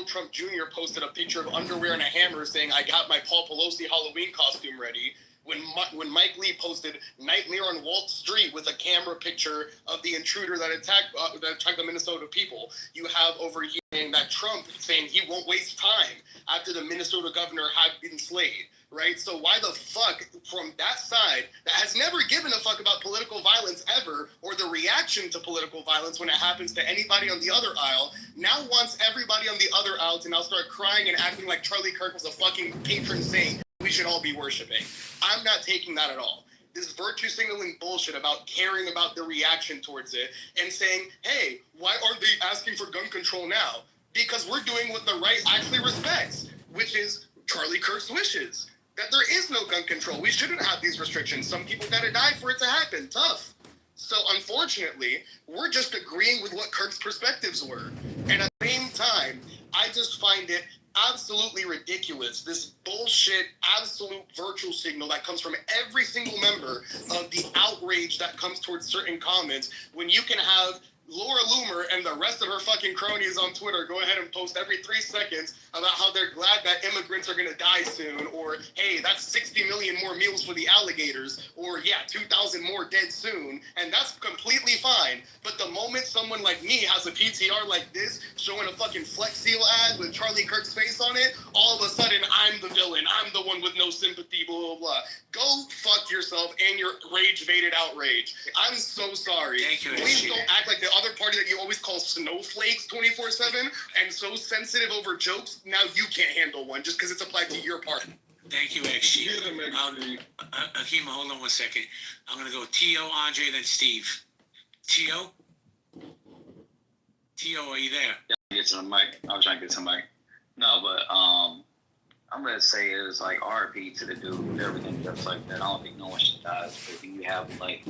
Trump Jr. posted a picture of underwear and a hammer saying, "I got my Paul Pelosi Halloween costume ready." When Mike Lee posted "Nightmare on Wall Street" with a camera picture of the intruder that attacked the Minnesota people. You have over here that Trump saying he won't waste time after the Minnesota governor had been slayed. Right? So why the fuck from that side that has never given a fuck about political violence ever or the reaction to political violence when it happens to anybody on the other aisle now wants everybody on the other aisle to now start crying and acting like Charlie Kirk was a fucking patron saint we should all be worshiping. I'm not taking that at all. This virtue signaling bullshit about caring about the reaction towards it and saying, hey, why aren't they asking for gun control now? Because we're doing what the right actually respects, which is Charlie Kirk's wishes. That there is no gun control. We shouldn't have these restrictions. Some people gotta die for it to happen. Tough. So unfortunately, we're just agreeing with what Kirk's perspectives were. And at the same time, I just find it absolutely ridiculous, this bullshit absolute virtual signal that comes from every single member of the outrage that comes towards certain comments when you can have Laura Loomer and the rest of her fucking cronies on Twitter go ahead and post every 3 seconds about how they're glad that immigrants are going to die soon, or, hey, that's 60 million more meals for the alligators, or, yeah, 2,000 more dead soon, and that's completely fine. But the moment someone like me has a PTR like this, showing a fucking Flex Seal ad with Charlie Kirk's face on it, all of a sudden, I'm the villain, I'm the one with no sympathy, blah, blah, blah. Go fuck yourself and your rage-baited outrage. I'm so sorry. Thank you. Please don't act like the other party that you always call snowflakes 24/7 and so sensitive over jokes. Now you can't handle one just because it's applied to your party. Thank you, XG. Hakeem, hold on 1 second. I'm going to go Tio, Andre, then Steve. Tio? Tio, are you there? Yeah, get to the mic. I was trying to get to the mic. No, but I'm going to say it was like RP to the dude with everything that's like that. I don't think no one should die. But you have like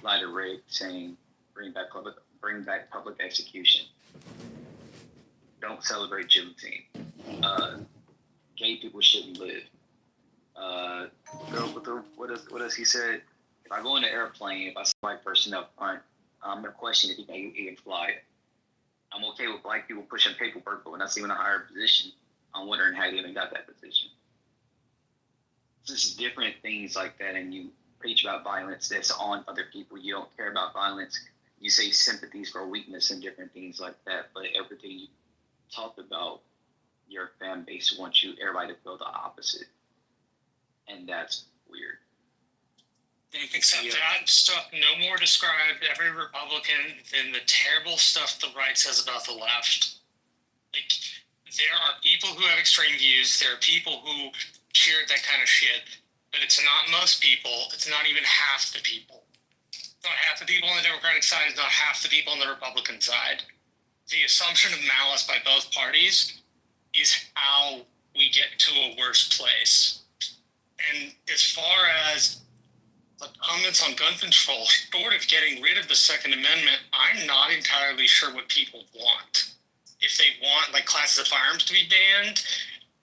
Lighter Rig saying bring back public execution. Don't celebrate Juneteenth. Gay people shouldn't live. What does he said? If I go in the airplane, if I see a white person up front, I'm gonna question if he can fly it. I'm okay with black people pushing paperwork, but when I see him in a higher position, I'm wondering how he even got that position. Just different things like that, and you preach about violence that's on other people. You don't care about violence. You say sympathies for weakness and different things like that, but everything you talk about, your fan base wants everybody to feel the opposite, and that's weird. Thank you. Except that stuff no more described every Republican than the terrible stuff the right says about the left. Like, there are people who have extreme views. There are people who cheer that kind of shit, but it's not most people. It's not even half the people. It's not half the people on the Democratic side. It's not half the people on the Republican side. The assumption of malice by both parties is how we get to a worse place. And as far as the comments on gun control, short of getting rid of the Second Amendment, I'm not entirely sure what people want. If they want, like, classes of firearms to be banned,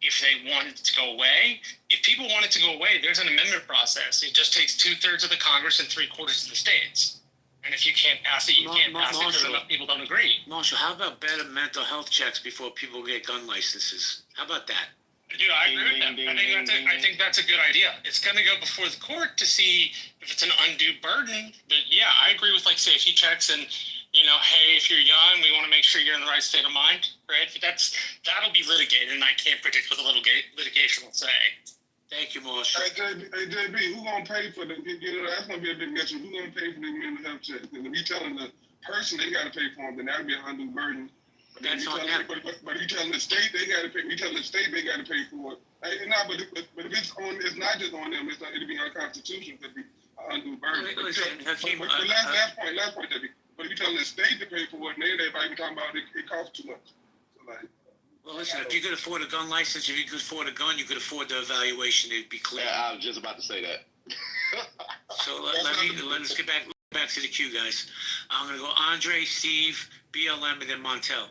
if they want it to go away. If people want it to go away, there's an amendment process. It just takes 2/3 of the Congress and 3/4 of the states. And if you can't pass it, you can't pass it because enough people don't agree. Marshall, how about better mental health checks before people get gun licenses? How about that? Dude, I agree with that. I think that's a good idea. It's going to go before the court to see if it's an undue burden. But yeah, I agree with like safety checks and, hey, if you're young, we want to make sure you're in the right state of mind, right? But that'll be litigated, and I can't predict what the litigation will say. Thank you, Marshall. Hey, JB, who gonna pay for the? That's gonna be a big issue. Who gonna pay for the mental health checks? And if you telling the person they got to pay for them, then that'll be an undue burden. But if you telling the state they got to pay, you telling the state they got to pay for it. But if it's not just on them. It'll be unconstitutional. It'll be an undue burden. Last point, JB. But if you telling the state to pay for it, and everybody be talking about it costs too much. So like. Well, listen, if you could afford a gun license, if you could afford a gun, you could afford the evaluation. It'd be clear. Yeah, I was just about to say that. So let us get back to the queue, guys. I'm going to go Andre, Steve, BLM, and then Montel.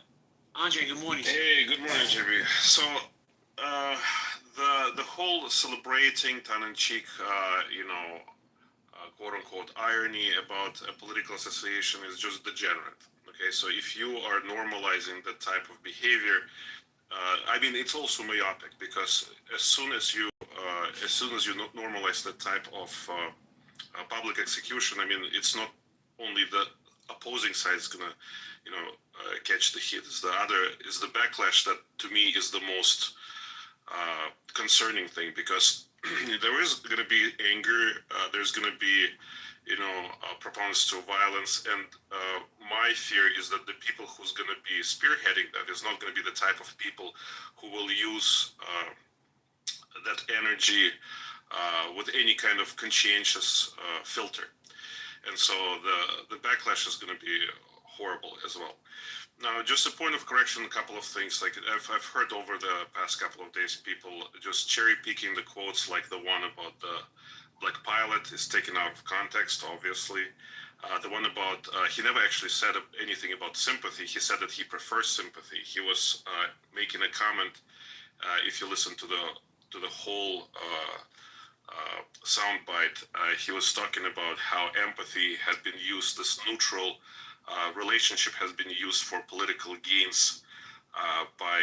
Andre, good morning. Hey, good morning, JB. So, the whole celebrating tongue-in-cheek, quote-unquote irony about a political association is just degenerate. Okay, so if you are normalizing that type of behavior, I mean, it's also myopic because as soon as you normalize that type of public execution, I mean, it's not only the opposing side is gonna, catch the heat. It's the backlash that to me is the most concerning thing, because there is going to be anger. There's going to be, proponents to violence, and my fear is that the people who's going to be spearheading that is not going to be the type of people who will use that energy with any kind of conscientious filter, and so the backlash is going to be horrible as well. Now, just a point of correction, a couple of things. Like I've heard over the past couple of days, people just cherry picking the quotes, like the one about the black pilot is taken out of context, obviously. The one about, he never actually said anything about sympathy. He said that he prefers sympathy. He was making a comment, if you listen to the whole soundbite, he was talking about how empathy had been used, this neutral relationship has been used for political gains by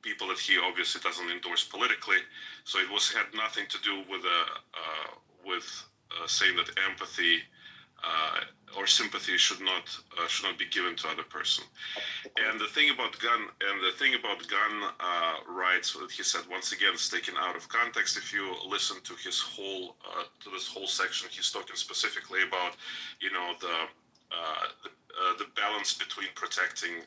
people that he obviously doesn't endorse politically. So it had nothing to do with saying that empathy or sympathy should not be given to other person. And the thing about gun rights that he said, once again, is taken out of context. If you listen to his whole to this whole section, he's talking specifically about the balance between protecting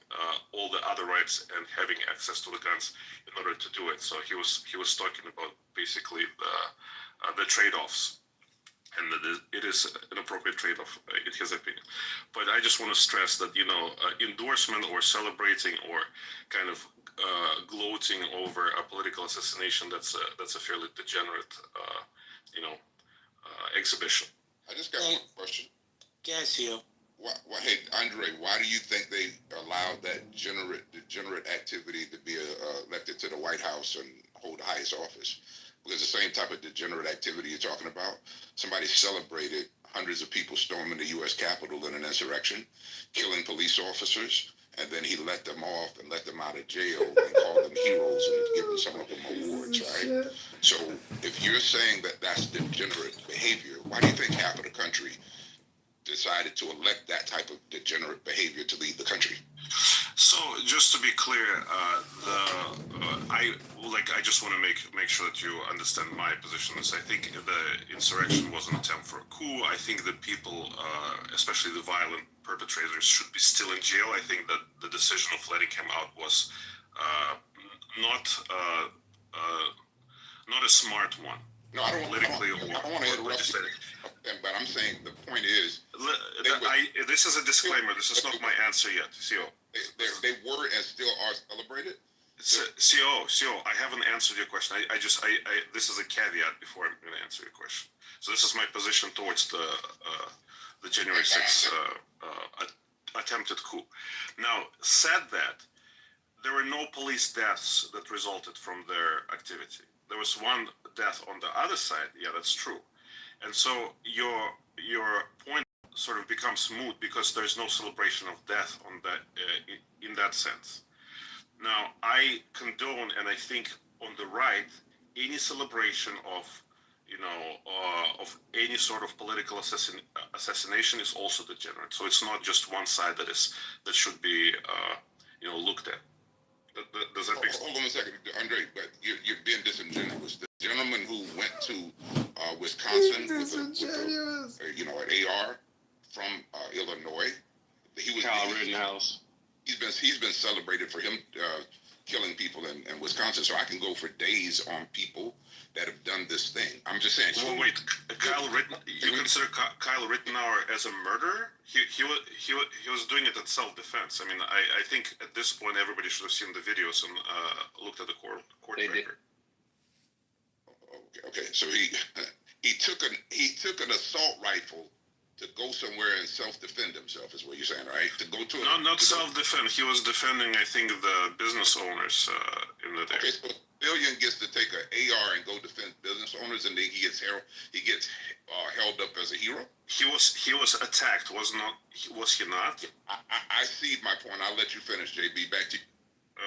all the other rights and having access to the guns in order to do it. So he was talking about basically the trade-offs, and that it is an appropriate trade-off in his opinion. But I just want to stress that endorsement or celebrating or kind of gloating over a political assassination, that's a fairly degenerate exhibition. I just got one question. Yes, you. Hey, Andre, why do you think they allowed that degenerate activity to be elected to the White House and hold the highest office? Because the same type of degenerate activity you're talking about, somebody celebrated hundreds of people storming the U.S. Capitol in an insurrection, killing police officers, and then he let them off and let them out of jail and called them heroes and given some of them awards, right? So if you're saying that that's degenerate behavior, why do you think half of the country decided to elect that type of degenerate behavior to lead the country? So just to be clear, I just want to make sure that you understand my position. Is I think the insurrection was an attempt for a coup. I think that people, especially the violent perpetrators, should be still in jail. I think that the decision of letting him out was not a smart one. No, I don't want to interrupt you, but I'm saying the point is, this is a disclaimer. This is not my answer yet, CO. They were and still are celebrated. CO, I haven't answered your question. I this is a caveat before I'm going to answer your question. So this is my position towards the January 6th attempted coup. Now, said that, there were no police deaths that resulted from their activity. There was one death on the other side. Yeah, that's true. And so your point sort of becomes moot because there's no celebration of death on that in that sense. Now, I condone, and I think on the right, any celebration of of any sort of political assassination is also degenerate. So it's not just one side that should be looked at. Does that make sense? Hold on a second, Andre, but you're being disingenuous. The gentleman who went to Wisconsin with an AR from Illinois, he was Kyle Rittenhouse. He's been celebrated for him killing people in Wisconsin. So I can go for days on people that have done this thing. I'm just saying. Well, wait, you consider Kyle Rittenhouse as a murderer? He was doing it in self-defense. I mean, I think at this point everybody should have seen the videos and looked at the court record. Okay, so he took an assault rifle to go somewhere and self-defend himself, is what you're saying, right? To go to not self-defend. He was defending, I think, the business owners in the day. Okay, so civilian gets to take an AR and go defend business owners, and then he gets held up as a hero. He was attacked. Was he not? I see my point. I'll let you finish, JB. Back to you.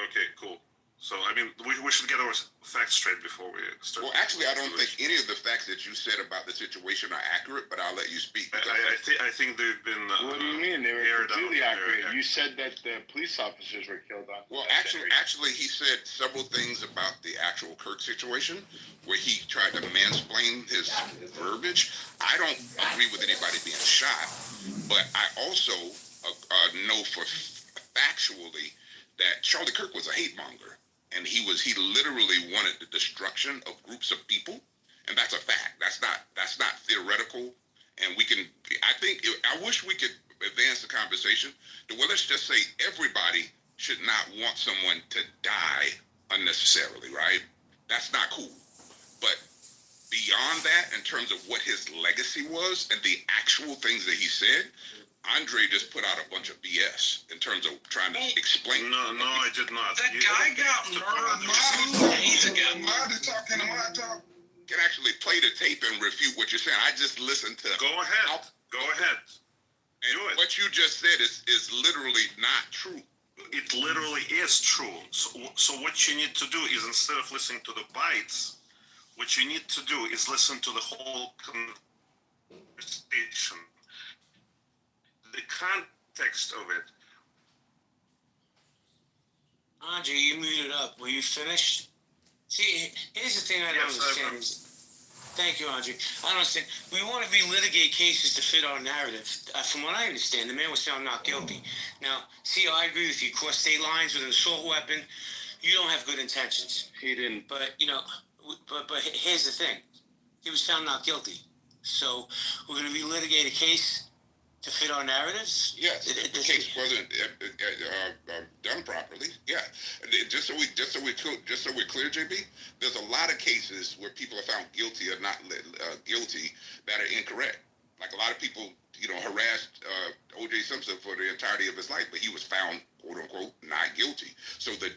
Okay, cool. So, I mean, we should get our facts straight before we start. Well, actually, I don't think any of the facts that you said about the situation are accurate, but I'll let you speak. I think they've been. What do you mean? They were aired completely out. accurate. You said that the police officers were killed on. Well, actually, he said several things about the actual Kirk situation, where he tried to mansplain his verbiage. I don't agree with anybody being shot, but I also know for factually that Charlie Kirk was a hate monger. And he literally wanted the destruction of groups of people, and that's a fact. That's not theoretical. And I wish we could advance the conversation to where let's just say everybody should not want someone to die unnecessarily, right? That's not cool. But beyond that, in terms of what his legacy was and the actual things that he said, Andre just put out a bunch of BS in terms of trying to explain. No, I did not. That guy got murdered days ago. Can actually play the tape and refute what you're saying. I just listened to. Go ahead. And Do it. what you just said is literally not true. It literally is true. So what you need to do is, instead of listening to the bites, what you need to do is listen to the whole conversation. The context of it. Andre, you muted up. Were you finished? See, here's the thing I don't understand. Thank you, Andre. I don't understand. We want to relitigate cases to fit our narrative. From what I understand, the man was found not guilty. Now, see, I agree with you. Cross state lines with an assault weapon, you don't have good intentions. He didn't. But, but here's the thing. He was found not guilty. So we're going to relitigate a case to fit our narratives? Yes, if the case wasn't done properly. Yeah, just so we're clear, JB. There's a lot of cases where people are found guilty or not guilty that are incorrect. Like a lot of people, harassed O.J. Simpson for the entirety of his life, but he was found, quote unquote, not guilty. So the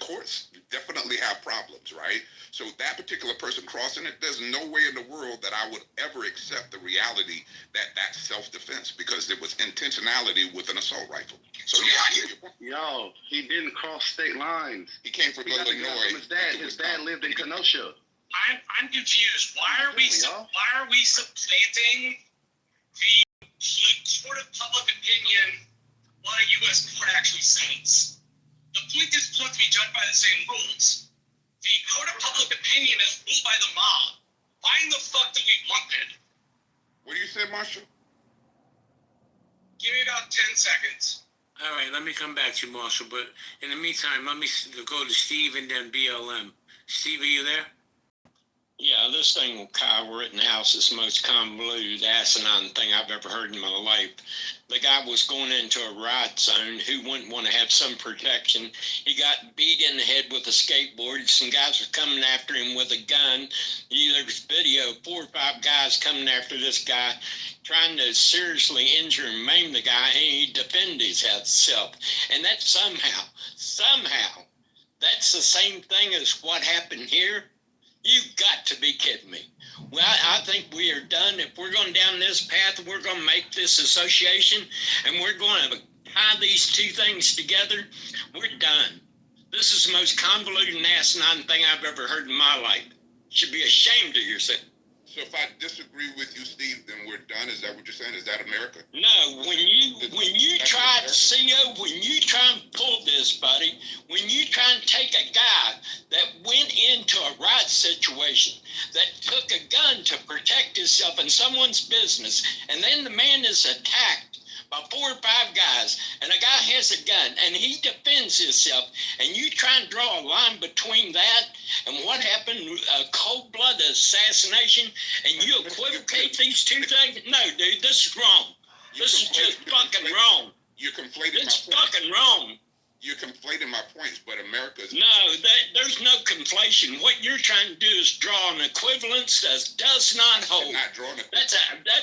courts definitely have problems, right? So that particular person crossing it, there's no way in the world that I would ever accept the reality that that's self-defense, because there was intentionality with an assault rifle. So yeah, I hear your point. Yo, he didn't cross state lines. He came from Illinois. His dad lived in Kenosha. I'm confused. Why are we supplanting the court of public opinion what a U.S. court actually says? The point is supposed to be judged by the same rules. The court of public opinion is ruled by the mob. Why in the fuck do we want it? What do you say, Marshall? Give me about 10 seconds. All right, let me come back to you, Marshall. But in the meantime, let me go to Steve and then BLM. Steve, are you there? Yeah, this thing with Kyle Rittenhouse is the most convoluted, asinine thing I've ever heard in my life. The guy was going into a riot zone. Who wouldn't want to have some protection? He got beat in the head with a skateboard. Some guys were coming after him with a gun. There's video of 4 or 5 guys coming after this guy, trying to seriously injure and maim the guy, and he defended himself. And that somehow, that's the same thing as what happened here. You've got to be kidding me. Well, I think we are done. If we're going down this path, we're going to make this association, and we're going to tie these two things together. We're done. This is the most convoluted and asinine thing I've ever heard in my life. You should be ashamed of yourself. So if I disagree with you, Steve, then we're done. Is that what you're saying? Is that America? No, when you try to CEO, when you try and pull this, buddy, when you try and take a guy that went into a riot situation, that took a gun to protect himself in someone's business, and then the man is attacked by 4 or 5 guys, and a guy has a gun, and he defends himself, and you try and draw a line between that and what happened, a cold-blooded assassination, and you equivocate these two things? No, dude, this is wrong. This is just fucking wrong. You're conflating It's my points. fucking wrong. You're conflating my points, but America's... No, there's no conflation. What you're trying to do is draw an equivalence that does not hold. not drawing a... That's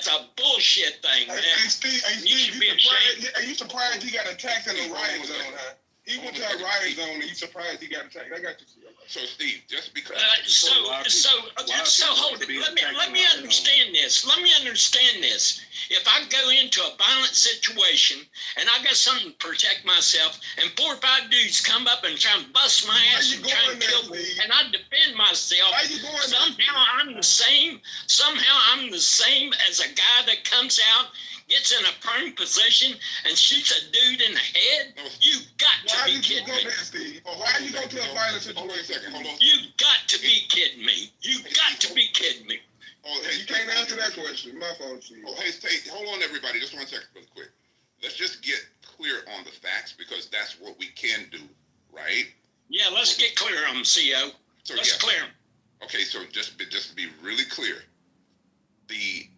a bullshit thing, man. Hey, Steve, You should be ashamed. Are you surprised he got attacked in the riot zone, huh? He went to a riot zone and he's surprised he got attacked. I got you. So Steve, just because So hold it. Let me understand this. Let me understand this. If I go into a violent situation and I got something to protect myself, and 4 or 5 dudes come up and try and bust my ass and try and kill me, and I defend myself, somehow I'm the same. Somehow I'm the same as a guy that comes out, gets in a prone position, and shoots a dude in the head. You got to be kidding me. Why you go to a violent situation? You got to be kidding me. You got to be kidding me. Oh, You can't answer that question. My fault, Steve. Oh, hey, hold on, everybody. Just 1 second, really quick. Let's just get clear on the facts because that's what we can do, right? Yeah, let's get clear on them, CO. Let's clear them. Okay, so just to be really clear, the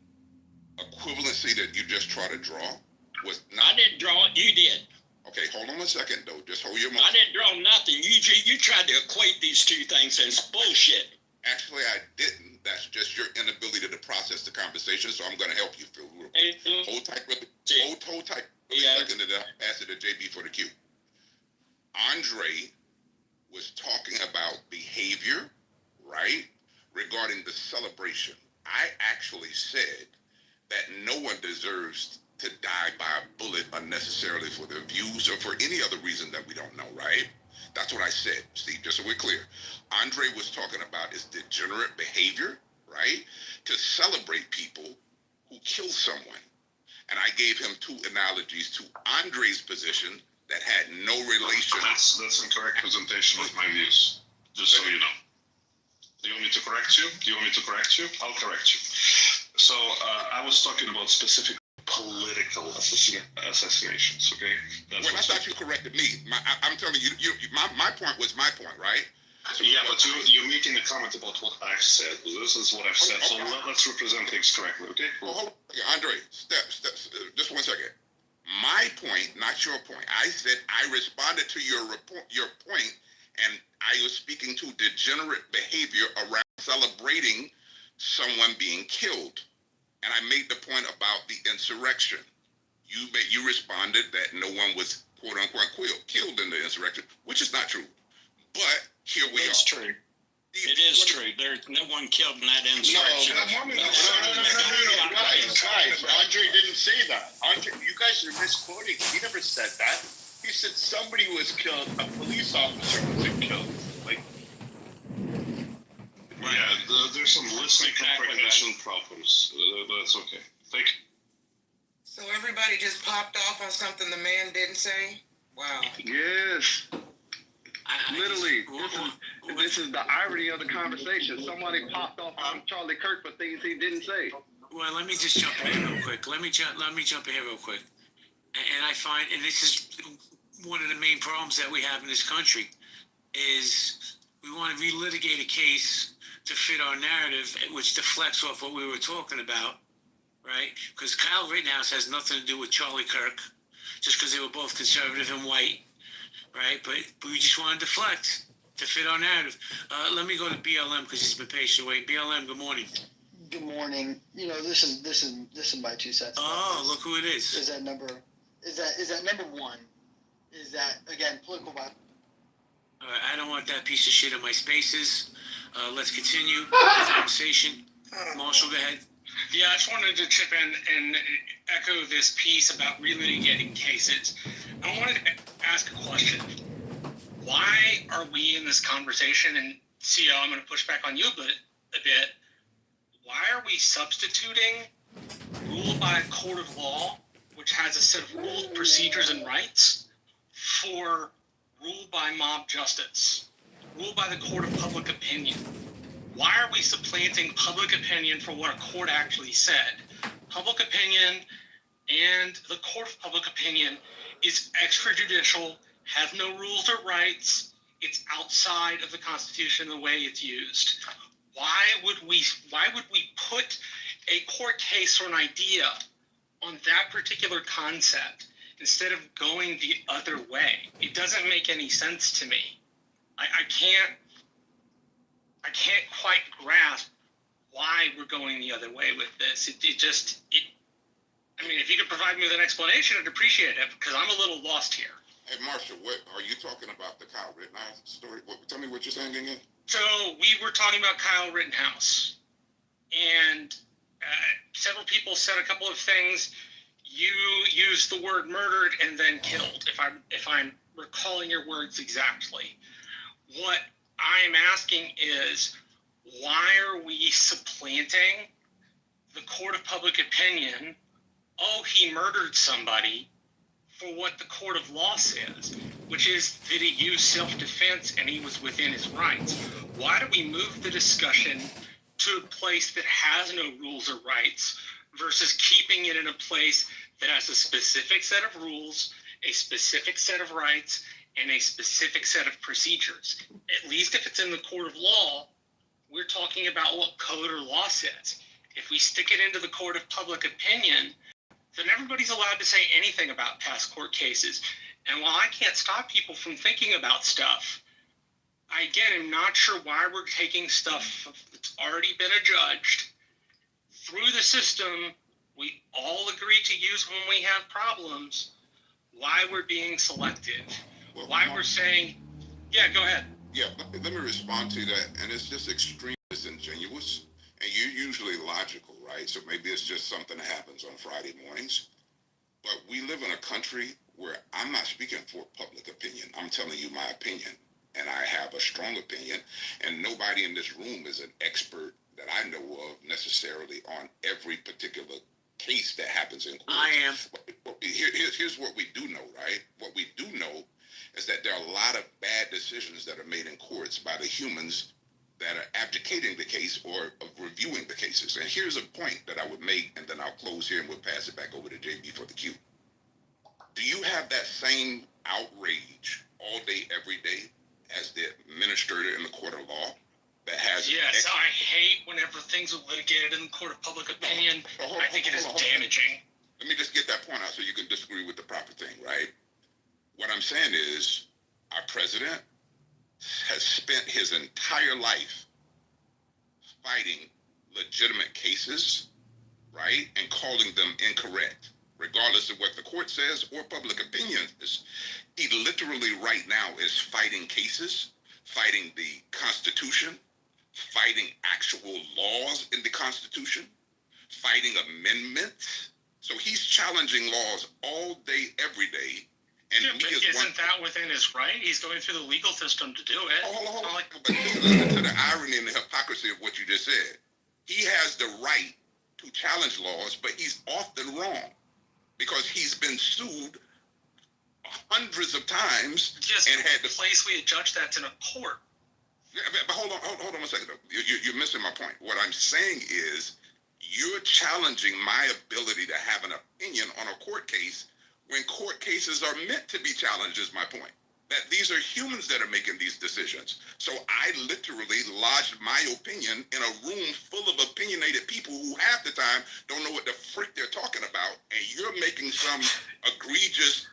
equivalency that you just tried to draw was not. I didn't draw it. You did. Okay, hold on a second, though. Just hold your mouth. I didn't draw nothing. You tried to equate these two things, and it's bullshit. Actually, I didn't. That's just your inability to process the conversation, so I'm going to help you feel a little bit. Hold tight, brother. Hold tight. Yeah. Second, and then I'll pass it to JB for the cue. Andre was talking about behavior, right, regarding the celebration. I actually said that no one deserves to die by a bullet unnecessarily for their views or for any other reason that we don't know, right? That's what I said, Steve, just so we're clear. Andre was talking about is degenerate behavior, right? To celebrate people who kill someone. And I gave him 2 analogies to Andre's position that had no relation. That's incorrect presentation of my views, just so you know. Do you want me to correct you? I'll correct you. So I was talking about specific political assassinations, okay? Well, I thought you corrected me. I'm telling you, my point was my point, right? So, yeah, but you're making a comment about what I've said. This is what I've said, so let's represent things correctly, okay? Well, hold on, Andre, just 1 second. My point, not your point. I said I responded to your point, and I was speaking to degenerate behavior around celebrating someone being killed. And I made the point about the insurrection. You responded that no one was quote unquote killed in the insurrection, which is not true. But here we are. It's true. It is true. There's no one killed in that insurrection. No, guys, Andre didn't say that. Andre, you guys are misquoting. He never said that. He said somebody was killed. A police officer was killed. Like, yeah, there's some listening comprehension problems. That's okay. Thank you. So everybody just popped off on something the man didn't say? Wow. yes. Literally, this is the irony of the conversation. Somebody popped off on Charlie Kirk for things he didn't say. Well, let me just jump in real quick. Let me jump in here real quick. And I find, and this is one of the main problems that we have in this country, is we want to relitigate a case to fit our narrative, which deflects off what we were talking about, right? Because Kyle Rittenhouse has nothing to do with Charlie Kirk, just because they were both conservative and white, right? But we just want to deflect to fit our narrative. Let me go to BLM because he's been patient away. BLM, good morning. Good morning. You know, this is my 2 cents. Oh, look who it is. Is that number 1? Is that again political violence? I don't want that piece of shit in my spaces. Let's continue the conversation. Marshall, go ahead. Yeah, I just wanted to chip in and echo this piece about relitigating cases. I wanted to ask a question. Why are we in this conversation? And CO, I'm going to push back on you a bit. Why are we substituting rule by a court of law, which has a set of rules, procedures, and rights, for rule by mob justice, rule by the court of public opinion? Why are we supplanting public opinion for what a court actually said? Public opinion and the court of public opinion is extrajudicial, has no rules or rights. It's outside of the Constitution the way it's used. Why would we put a court case or an idea on that particular concept instead of going the other way? It doesn't make any sense to me. I can't quite grasp why we're going the other way with this. I mean, if you could provide me with an explanation, I'd appreciate it, because I'm a little lost here. Hey, Marshall, what are you talking about? The Kyle Rittenhouse story? Tell me what you're saying again. So we were talking about Kyle Rittenhouse, and several people said a couple of things. You used the word murdered and then killed, if I'm recalling your words exactly. What I'm asking is, why are we supplanting the court of public opinion? Oh, he murdered somebody, for what the court of law says, which is that he used self-defense and he was within his rights. Why do we move the discussion to a place that has no rules or rights versus keeping it in a place that has a specific set of rules, a specific set of rights, and a specific set of procedures? At least if it's in the court of law, we're talking about what code or law says. If we stick it into the court of public opinion, then everybody's allowed to say anything about past court cases. And while I can't stop people from thinking about stuff, I, again, am not sure why we're taking stuff that's already been adjudged through the system we all agree to use when we have problems, why we're being selective, why we're saying, yeah, go ahead. Yeah, let me respond to that. And it's just extremely disingenuous. And you're usually logical, right? So maybe it's just something that happens on Friday mornings. But we live in a country where I'm not speaking for public opinion. I'm telling you my opinion. And I have a strong opinion. And nobody in this room is an expert that I know of necessarily on every particular case that happens in court. I am. Here's what we do know, right? What we do know is that there are a lot of bad decisions that are made in courts by the humans that are abdicating the case or of reviewing the cases. And here's a point that I would make, and then I'll close here and we'll pass it back over to JB for the cue. Do you have that same outrage all day, every day as the administrator in the court of law that has... Yes, I hate whenever things are litigated in the court of public opinion. I think it is damaging. Let me just get that point out so you can disagree with the proper thing, right? What I'm saying is our president has spent his entire life fighting legitimate cases, right, and calling them incorrect, regardless of what the court says or public opinion is. He literally right now is fighting cases, fighting the Constitution, fighting actual laws in the Constitution, fighting amendments. So he's challenging laws all day, every day. And yeah, but isn't that within his right? He's going through the legal system to do it. Hold on. But listen to the irony and the hypocrisy of what you just said. He has the right to challenge laws, but he's often wrong because he's been sued hundreds of times. Just and had the place we judge that's in a court. Yeah, but hold on a second. You're missing my point. What I'm saying is you're challenging my ability to have an opinion on a court case when court cases are meant to be challenged, is my point. That these are humans that are making these decisions. So I literally lodged my opinion in a room full of opinionated people who half the time don't know what the frick they're talking about, and you're making some egregious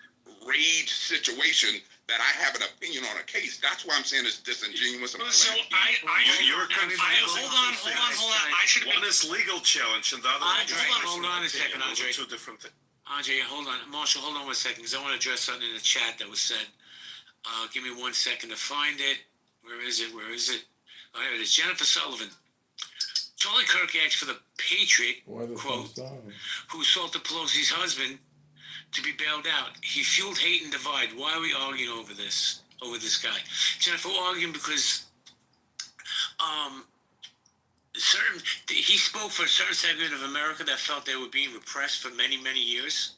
rage situation that I have an opinion on a case. That's why I'm saying it's disingenuous. So hold on. I should have one is legal challenge and the other hold on a second, Andre. Two different things. Andre, hold on. Marshall, hold on 1 second, because I want to address something in the chat that was said. Give me 1 second to find it. Where is it? Oh, here it is. Jennifer Sullivan. Charlie Kirk asked for the Patriot, quote, who assaulted Pelosi's husband, to be bailed out. He fueled hate and divide. Why are we arguing over this guy? Jennifer, we're arguing because he spoke for a certain segment of America that felt they were being repressed for many, many years.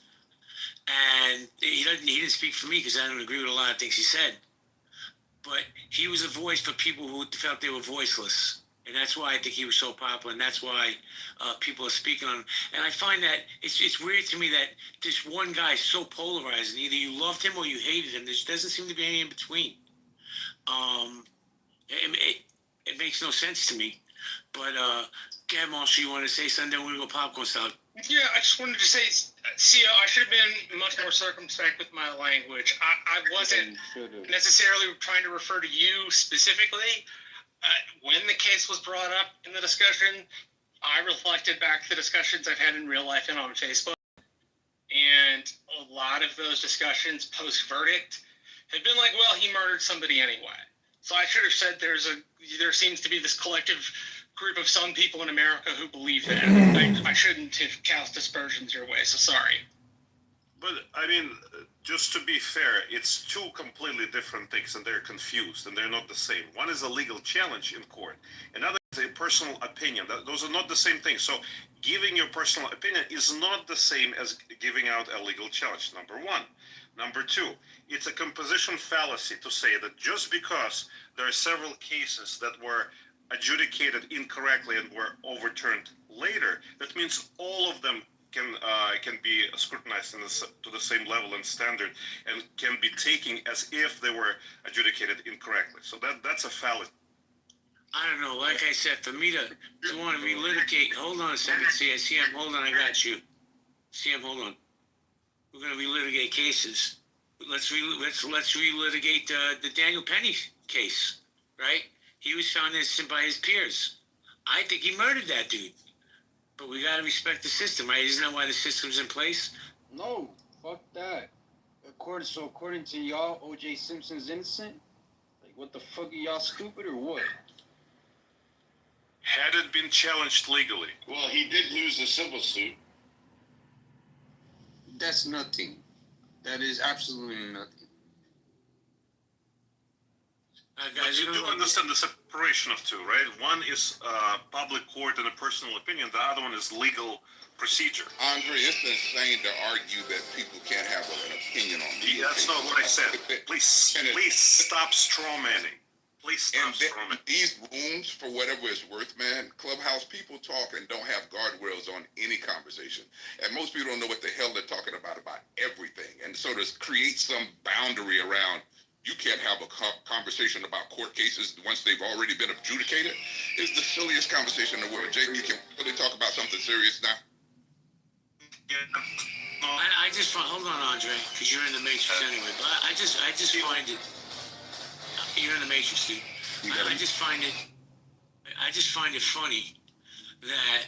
And he didn't speak for me because I don't agree with a lot of things he said. But he was a voice for people who felt they were voiceless. And that's why I think he was so popular, and that's why people are speaking on him. And I find that it's weird to me that this one guy is so polarizing. Either you loved him or you hated him. There doesn't seem to be any in between. It makes no sense to me. But, Gab Marshall, you want to say something? We're going to go popcorn style. Yeah, I just wanted to say, Sia, I should have been much more circumspect with my language. I wasn't necessarily trying to refer to you specifically. When the case was brought up in the discussion, I reflected back the discussions I've had in real life and on Facebook. And a lot of those discussions post-verdict have been like, well, he murdered somebody anyway. So I should have said there seems to be this collective group of some people in America who believe that. I shouldn't have cast aspersions your way, so sorry. But I mean, just to be fair, it's two completely different things, and they're confused, and they're not the same. One is a legal challenge in court, another is a personal opinion. Those are not the same things. So giving your personal opinion is not the same as giving out a legal challenge, number one. Number two, it's a composition fallacy to say that just because there are several cases that were adjudicated incorrectly and were overturned later, that means all of them can be scrutinized to the same level and standard and can be taken as if they were adjudicated incorrectly. So that's a fallacy. I don't know. Like I said, for me to want to relitigate, hold on a second. CM, hold on. I got you. CM, hold on. We're going to relitigate cases. Let's relitigate the Daniel Penny case, right? He was found innocent by his peers. I think he murdered that dude. But we gotta respect the system, right? Isn't that why the system's in place? No, fuck that. According to y'all, O.J. Simpson's innocent? Like, what the fuck, are y'all stupid or what? Had it been challenged legally. Well, he did lose the civil suit. That's nothing. That is absolutely nothing. But you do understand the separation of two, right? One is public court and a personal opinion. The other one is legal procedure. Andre, it's insane to argue that people can't have an opinion on these. That's not what I said. Please stop strawmanning. Please stop strawmanning. These rooms, for whatever it's worth, man, Clubhouse people talk and don't have guardrails on any conversation. And most people don't know what the hell they're talking about everything. And so to create some boundary around you can't have a conversation about court cases once they've already been adjudicated is the silliest conversation in the world. Jake, you can really talk about something serious now? I just find, hold on, Andre, because you're in the Matrix anyway. But I just find it. You're in the Matrix, dude. I just find it funny that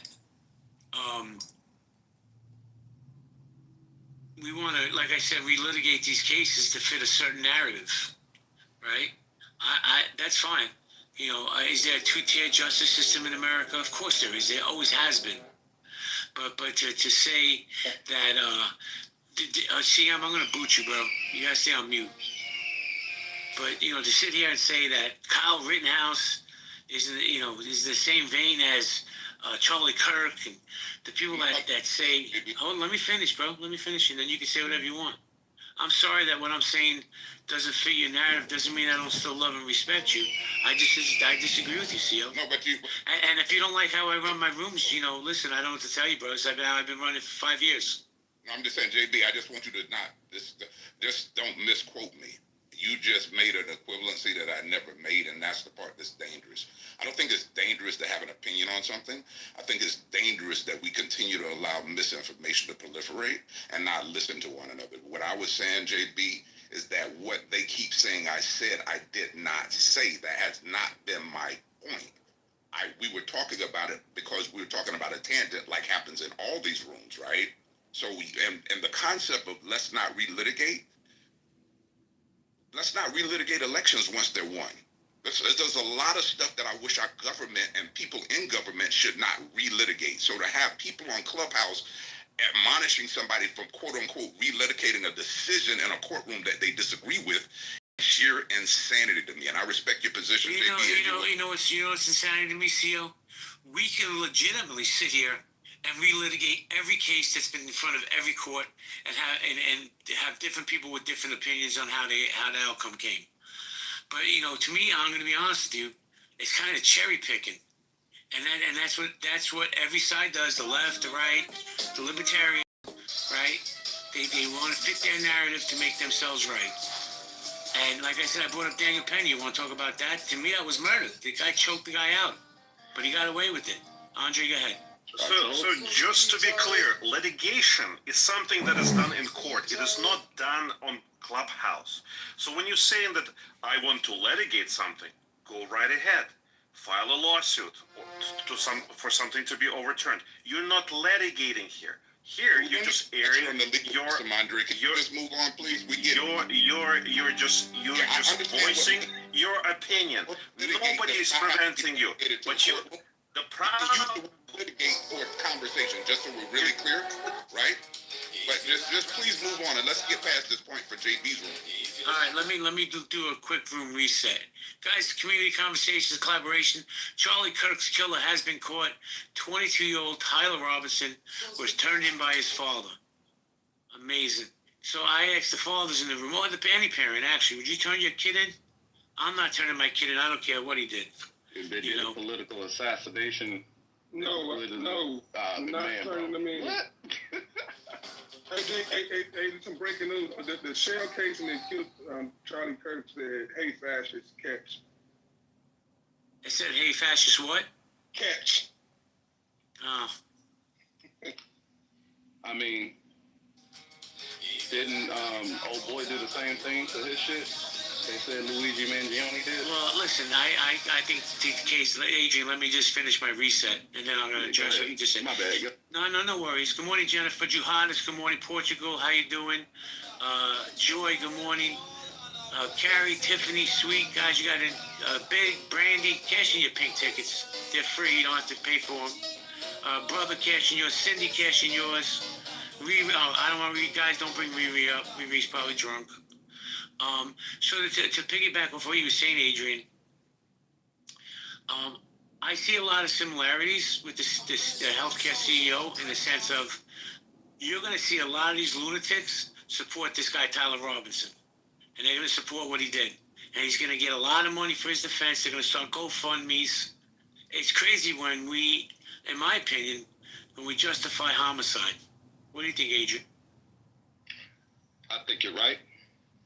we want to, like I said, relitigate these cases to fit a certain narrative, right? That's fine. You know, is there a two-tier justice system in America? Of course there is. There always has been. But to say that, CM, I'm going to boot you, bro. You got to stay on mute. But, you know, to sit here and say that Kyle Rittenhouse is the same vein as Charlie Kirk and the people that say, hold on, let me finish, bro. Let me finish, and then you can say whatever you want. I'm sorry that what I'm saying doesn't fit your narrative. Doesn't mean I don't still love and respect you. I disagree with you, CO. No, but you. And if you don't like how I run my rooms, you know, listen, I don't know what to tell you, bro. I've been running for 5 years. I'm just saying, JB, I just want you to just don't misquote me. You just made an equivalency that I never made, and that's the part that's dangerous. I don't think it's dangerous to have an opinion on something. I think it's dangerous that we continue to allow misinformation to proliferate and not listen to one another. What I was saying, JB, is that what they keep saying I said, I did not say. That has not been my point. We were talking about it because we were talking about a tangent like happens in all these rooms, right? So, and the concept of let's not relitigate elections once they're won. There's a lot of stuff that I wish our government and people in government should not relitigate. So to have people on Clubhouse admonishing somebody from quote unquote relitigating a decision in a courtroom that they disagree with, sheer insanity to me. And I respect your position. You know what's insanity to me, CO? We can legitimately sit here and relitigate every case that's been in front of every court and have different people with different opinions on how the outcome came. But, you know, to me, I'm going to be honest with you, it's kind of cherry picking. And that's what every side does, the left, the right, the libertarian, right? They want to fit their narrative to make themselves right. And like I said, I brought up Daniel Penny. You want to talk about that? To me, that was murder. The guy choked the guy out, but he got away with it. Andre, go ahead. So just to be clear, litigation is something that is done in court. It is not done on Clubhouse. So when you're saying that I want to litigate something, go right ahead. File a lawsuit for something to be overturned. You're not litigating here. Here, you're just airing on the legal your. system, Andre. Can you just move on, please? We get You're just voicing your opinion. Nobody is preventing you, but you. The problem. Litigate for conversation, just so we're really clear, right? But just please move on and let's get past this point for JB's room. All right, let me do a quick room reset. Guys, community conversations, collaboration. Charlie Kirk's killer has been caught. 22-year-old Tyler Robinson was turned in by his father. Amazing. So I asked the fathers in the room, or any parent actually, would you turn your kid in? I'm not turning my kid in. I don't care what he did. If they did a political assassination. No, I'm not turning them in. What? Hey, some breaking news. The shell case and they killed Charlie Kirk said, "Hey, fascist, catch." It said, "Hey, fascist, what?" Catch. Oh. I mean, didn't old boy do the same thing to his shit? They said Luigi Mangione did. Well, listen, I think the case, Adrian, let me just finish my reset, and then I'm going to address what you just said. My bad. No worries. Good morning, Jennifer Juhanis. Good morning, Portugal. How you doing? Joy, good morning. Carrie, Tiffany, Sweet. Guys, you got a big Brandy. Cash in your pink tickets. They're free. You don't have to pay for them. Brother, cash in yours. Cindy, cash in yours. Riri, I don't want to read. Guys, don't bring Riri up. Riri's probably drunk. So to piggyback off what you were saying, Adrian, I see a lot of similarities with the healthcare CEO in the sense of you're going to see a lot of these lunatics support this guy, Tyler Robinson, and they're going to support what he did. And he's going to get a lot of money for his defense. They're going to start GoFundMes. It's crazy when we, in my opinion, when we justify homicide. What do you think, Adrian? I think you're right.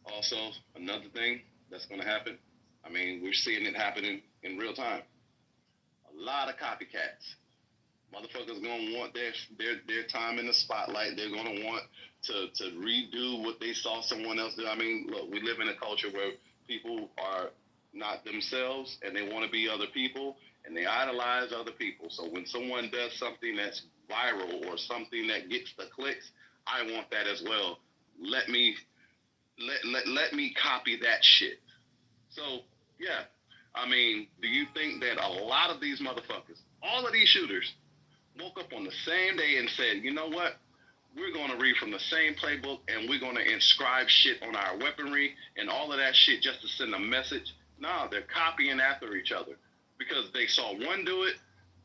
Also, another thing that's going to happen, I mean, we're seeing it happening in real time. A lot of copycats. Motherfuckers going to want their time in the spotlight. They're going to want to redo what they saw someone else do. I mean, look, we live in a culture where people are not themselves and they want to be other people and they idolize other people. So when someone does something that's viral or something that gets the clicks, I want that as well. Let me copy that shit. So, yeah. I mean, do you think that a lot of these motherfuckers, all of these shooters, woke up on the same day and said, you know what? We're going to read from the same playbook and we're going to inscribe shit on our weaponry and all of that shit just to send a message? No, they're copying after each other because they saw one do it.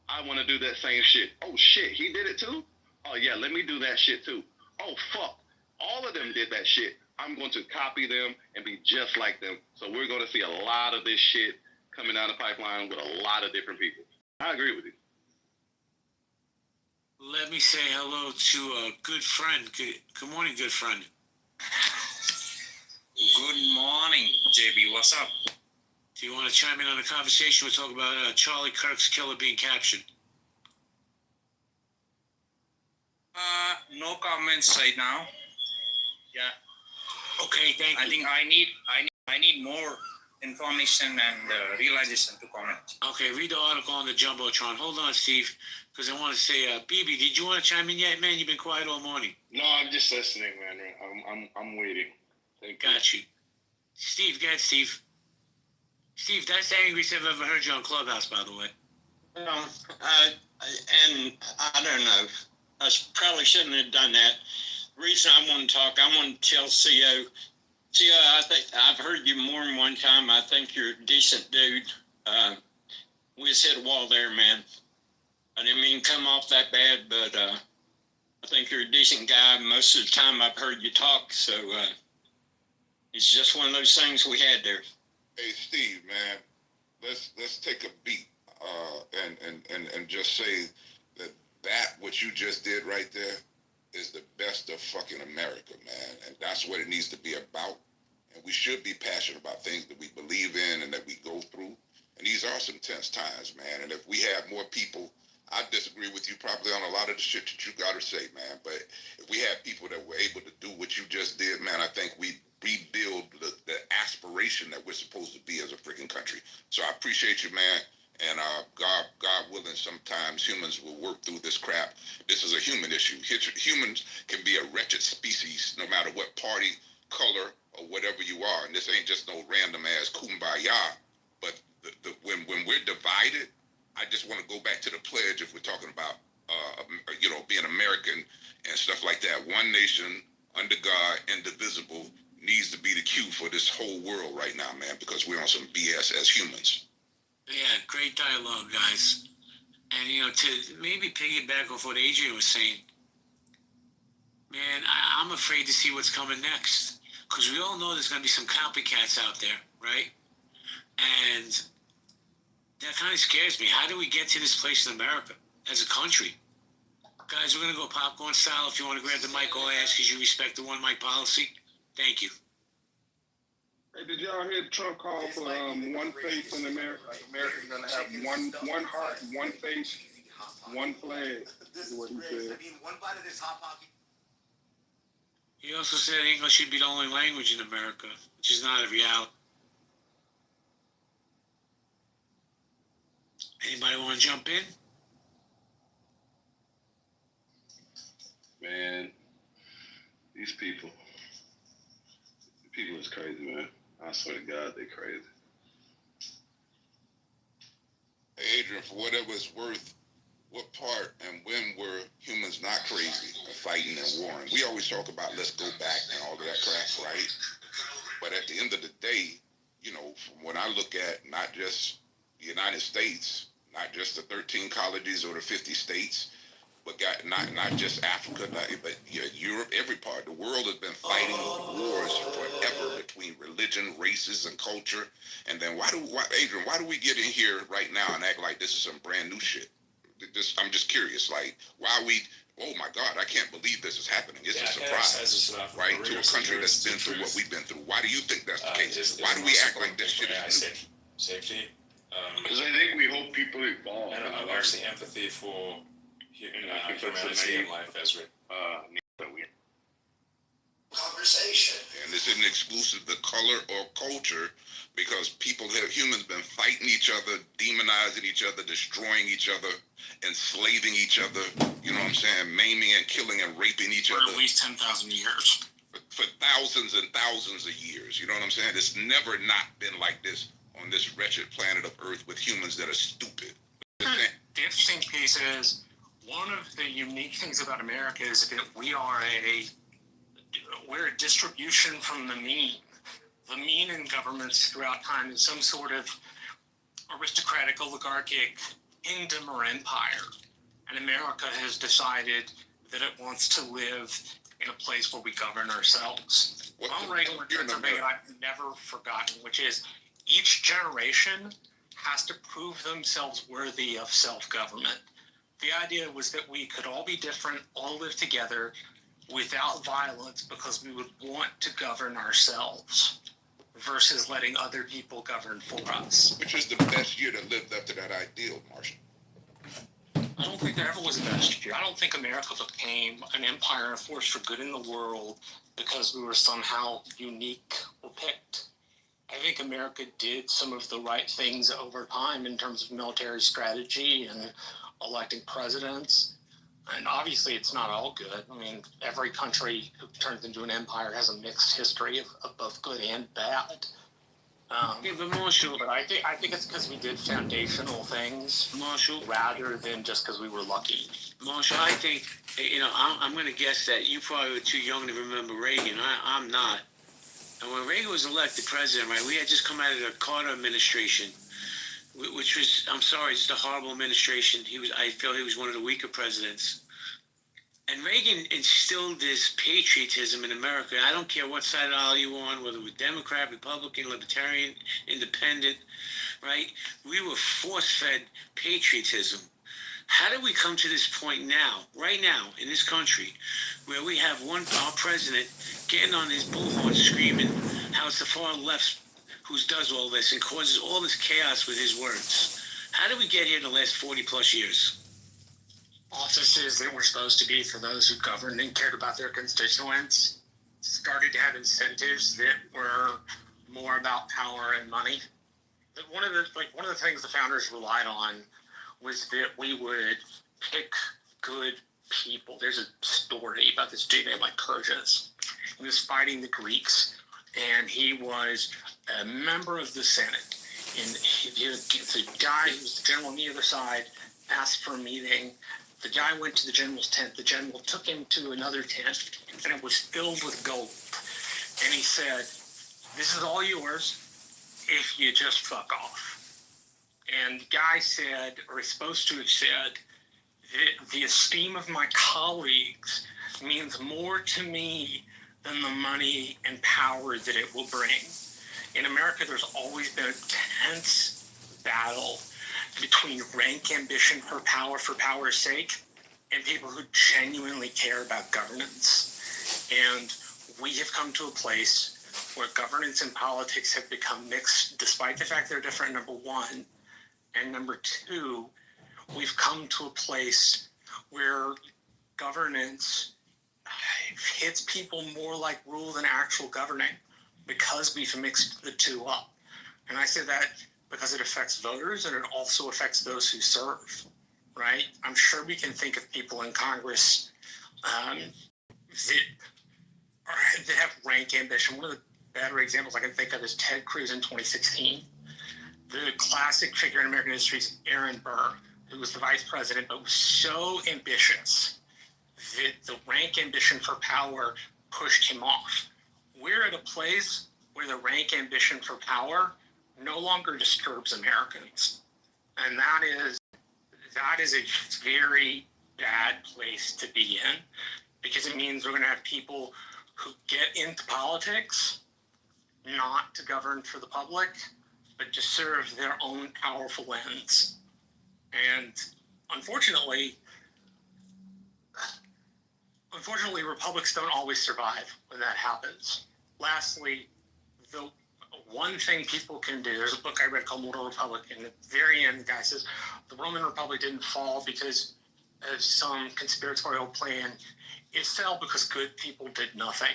I want to do that same shit. Oh, shit, he did it too? Oh, yeah, let me do that shit too. Oh, fuck. All of them did that shit. I'm going to copy them and be just like them. So we're going to see a lot of this shit coming down the pipeline with a lot of different people. I agree with you. Let me say hello to a good friend. Good morning, good friend. Good morning, JB. What's up? Do you want to chime in on the conversation? We'll talk about Charlie Kirk's killer being captured. No comments right now. Yeah. Okay, thank you. I think I need more information and realization to comment. Okay, read the article on the Jumbotron. Hold on, Steve, because I want to say, BB, did you want to chime in yet, man? You've been quiet all morning. No, I'm just listening, man. I'm waiting. Got you. Steve, go ahead, Steve. Steve, that's the angriest I've ever heard you on Clubhouse, by the way. And I don't know. I probably shouldn't have done that. The reason I want to talk, I want to tell CO, I think I've heard you more than one time. I think you're a decent dude. We just hit a wall there, man. I didn't mean to come off that bad, but I think you're a decent guy. Most of the time I've heard you talk, so it's just one of those things we had there. Hey, Steve, man, let's take a beat and just say that what you just did right there is the best of fucking America, man. And that's what it needs to be about. And we should be passionate about things that we believe in and that we go through. And these are some tense times, man. And if we have more people, I disagree with you probably on a lot of the shit that you got to say, man. But if we have people that were able to do what you just did, man, I think we rebuild the aspiration that we're supposed to be as a freaking country. So I appreciate you, man. And God willing, sometimes humans will work through this crap. This is a human issue. Humans can be a wretched species, no matter what party, color, or whatever you are. And this ain't just no random ass kumbaya. But when we're divided, I just want to go back to the pledge. If we're talking about being American and stuff like that, one nation under God, indivisible, needs to be the cue for this whole world right now, man. Because we're on some BS as humans. Yeah, great dialogue, guys. And, to maybe piggyback off what Adrian was saying, man, I'm afraid to see what's coming next. Because we all know there's going to be some copycats out there, right? And that kind of scares me. How do we get to this place in America as a country? Guys, we're going to go popcorn style. If you want to grab the mic, I'll ask because you respect the one mic policy. Thank you. Hey, did y'all hear Trump call for one face in America? Like America's gonna have one heart, one face, one flag. Is what he said. One bite of this hot pocket. He also said English should be the only language in America, which is not a reality. Anybody want to jump in? Man, these people is crazy, man. I swear to God, they crazy. Hey, Adrian, for whatever it's worth, what part and when were humans not crazy of fighting and warring? We always talk about let's go back and all of that crap, right? But at the end of the day, from when I look at not just the United States, not just the 13 colonies or the 50 states, but not just Africa, but Europe, every part. The world has been fighting wars forever between religion, races, and culture. And then Adrian, why do we get in here right now and act like this is some brand new shit? I'm just curious, like, why we, oh my God, I can't believe this is happening. It's a surprise, right? To a country that's been through what we've been through. Why do you think that's the case? Why do we act like this shit is new? Safety. Because I think we hope people evolve. And obviously empathy for humanity and life as we conversation. And this isn't exclusive to color or culture, because humans been fighting each other, demonizing each other, destroying each other, enslaving each other, you know what I'm saying, maiming and killing and raping each other. For at least 10,000 years. For thousands and thousands of years, you know what I'm saying? It's never not been like this on this wretched planet of Earth with humans that are stupid. The interesting piece is, one of the unique things about America is that we're a distribution from the mean. The mean in governments throughout time is some sort of aristocratic, oligarchic kingdom or empire. And America has decided that it wants to live in a place where we govern ourselves. Ronald Reagan returns something I've never forgotten, which is each generation has to prove themselves worthy of self-government. The idea was that we could all be different, all live together without violence because we would want to govern ourselves versus letting other people govern for us. Which is the best year that lived up to that ideal, Marshall? I don't think there ever was a best year. I don't think America became an empire and a force for good in the world because we were somehow unique or picked. I think America did some of the right things over time in terms of military strategy and electing presidents. And obviously it's not all good. I mean, every country who turns into an empire has a mixed history of both good and bad. But I think it's because we did foundational things, Marshall, rather than just because we were lucky. Marshall, I think, I'm going to guess that you probably were too young to remember Reagan. I'm not. And when Reagan was elected president, right, we had just come out of the Carter administration, which was, I'm sorry, it's the horrible administration. I feel he was one of the weaker presidents. And Reagan instilled this patriotism in America. I don't care what side of the aisle you're on, whether we're Democrat, Republican, Libertarian, Independent, right? We were force-fed patriotism. How did we come to this point now, right now, in this country, where we have our president getting on his bullhorn screaming how it's the far left who does all this and causes all this chaos with his words? How did we get here in the last 40-plus years? Offices that were supposed to be for those who governed and cared about their constituents started to have incentives that were more about power and money one of the things the founders relied on was that we would pick good people. There's a story about this dude named Lycurgus. He was fighting the Greeks, and he was a member of the Senate. And the guy who was the general on the other side asked for a meeting. The guy went to the general's tent. The general took him to another tent, and it was filled with gold. And he said, "This is all yours if you just fuck off." And the guy said, or is supposed to have said, the esteem of my colleagues means more to me than the money and power that it will bring. In America, there's always been a tense battle between rank ambition for power's sake, and people who genuinely care about governance. And we have come to a place where governance and politics have become mixed, despite the fact they're different, number one. And number two, we've come to a place where governance hits people more like rule than actual governing because we've mixed the two up. And I say that because it affects voters and it also affects those who serve, right? I'm sure we can think of people in Congress that have rank ambition. One of the better examples I can think of is Ted Cruz in 2016. The classic figure in American history is Aaron Burr, who was the vice president, but was so ambitious that the rank ambition for power pushed him off. We're at a place where the rank ambition for power no longer disturbs Americans. And that is a very bad place to be in, because it means we're going to have people who get into politics not to govern for the public, but to serve their own powerful ends. And unfortunately, republics don't always survive when that happens. Lastly, the one thing people can do, there's a book I read called Mortal Republic, and at the very end, the guy says, the Roman Republic didn't fall because of some conspiratorial plan. It fell because good people did nothing.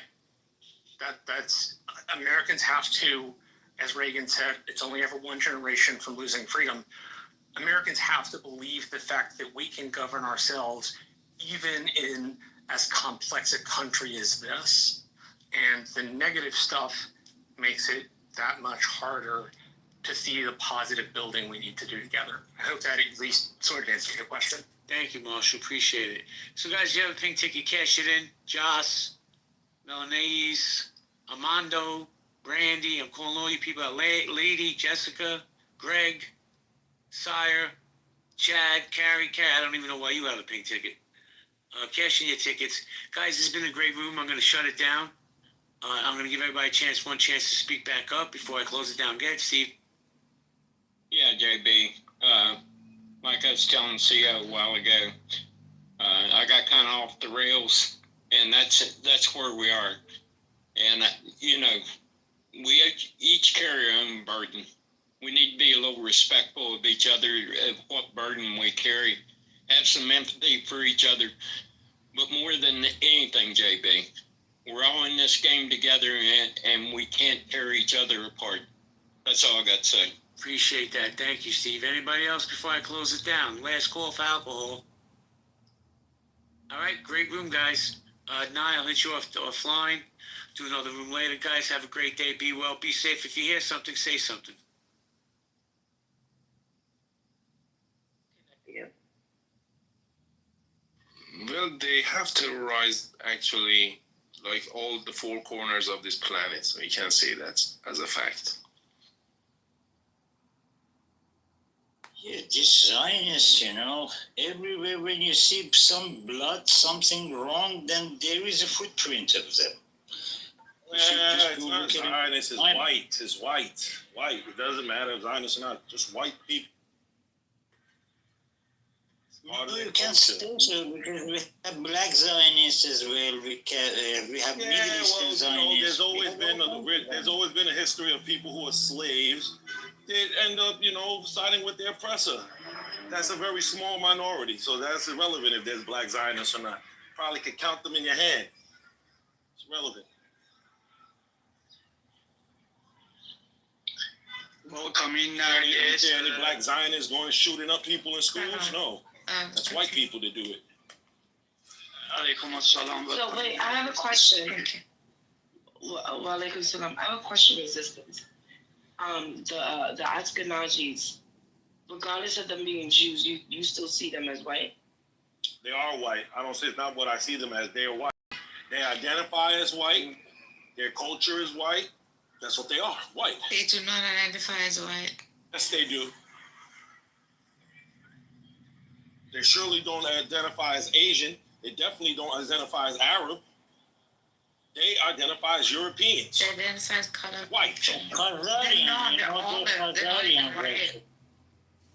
That's Americans have to, as Reagan said, it's only ever one generation from losing freedom. Americans have to believe the fact that we can govern ourselves even in as complex a country as this. And the negative stuff makes it that much harder to see the positive building we need to do together. I hope that at least sort of answers your question. Thank you, Marshall. Appreciate it. So, guys, you have a pink ticket. Cash it in. Joss, Melanese, Armando, Brandy. I'm calling all you people out. Lady, Jessica, Greg, Sire, Chad, Carrie. I don't even know why you have a pink ticket. Cash in your tickets. Guys, this has been a great room. I'm going to shut it down. I'm going to give everybody one chance to speak back up before I close it down. Go ahead, Steve. Yeah, JB. Like I was telling CEO a while ago, I got kind of off the rails, and that's where we are. And, we each carry our own burden. We need to be a little respectful of each other, of what burden we carry. Have some empathy for each other. But more than anything, JB, we're all in this game together, and we can't tear each other apart. That's all I got to say. Appreciate that. Thank you, Steve. Anybody else before I close it down? Last call for alcohol. All right, great room, guys. Nye, I'll hit you offline. Do another room later. Guys, have a great day. Be well. Be safe. If you hear something, say something. Well, they have terrorized actually like all the four corners of this planet. So you can say that as a fact. Yeah, these Zionists, everywhere when you see some blood, something wrong, then there is a footprint of them. It's not Zionists, it's white. It's white. White. It doesn't matter if Zionists or not. Just white people. No, you can't say so because we have black Zionists as well. We have Middle Eastern Zionists. There's always been a history of people who are slaves. They end up, siding with their oppressor. That's a very small minority, so that's irrelevant if there's black Zionists or not. Probably could count them in your hand. It's relevant. You see any black Zionists going shooting up people in schools? No. That's white people that do it. So wait, I have a question. Wa alaikum salam. I have a question, Resistance. The Ashkenazis, regardless of them being Jews, you still see them as white? They are white. I don't say it's not what I see them as. They are white. They identify as white. Their culture is white. That's what they are, white. They do not identify as white. Yes, they do. They surely don't identify as Asian. They definitely don't identify as Arab. They identify as Europeans. They identify as color. White. Khazarian, They're Khazarian race.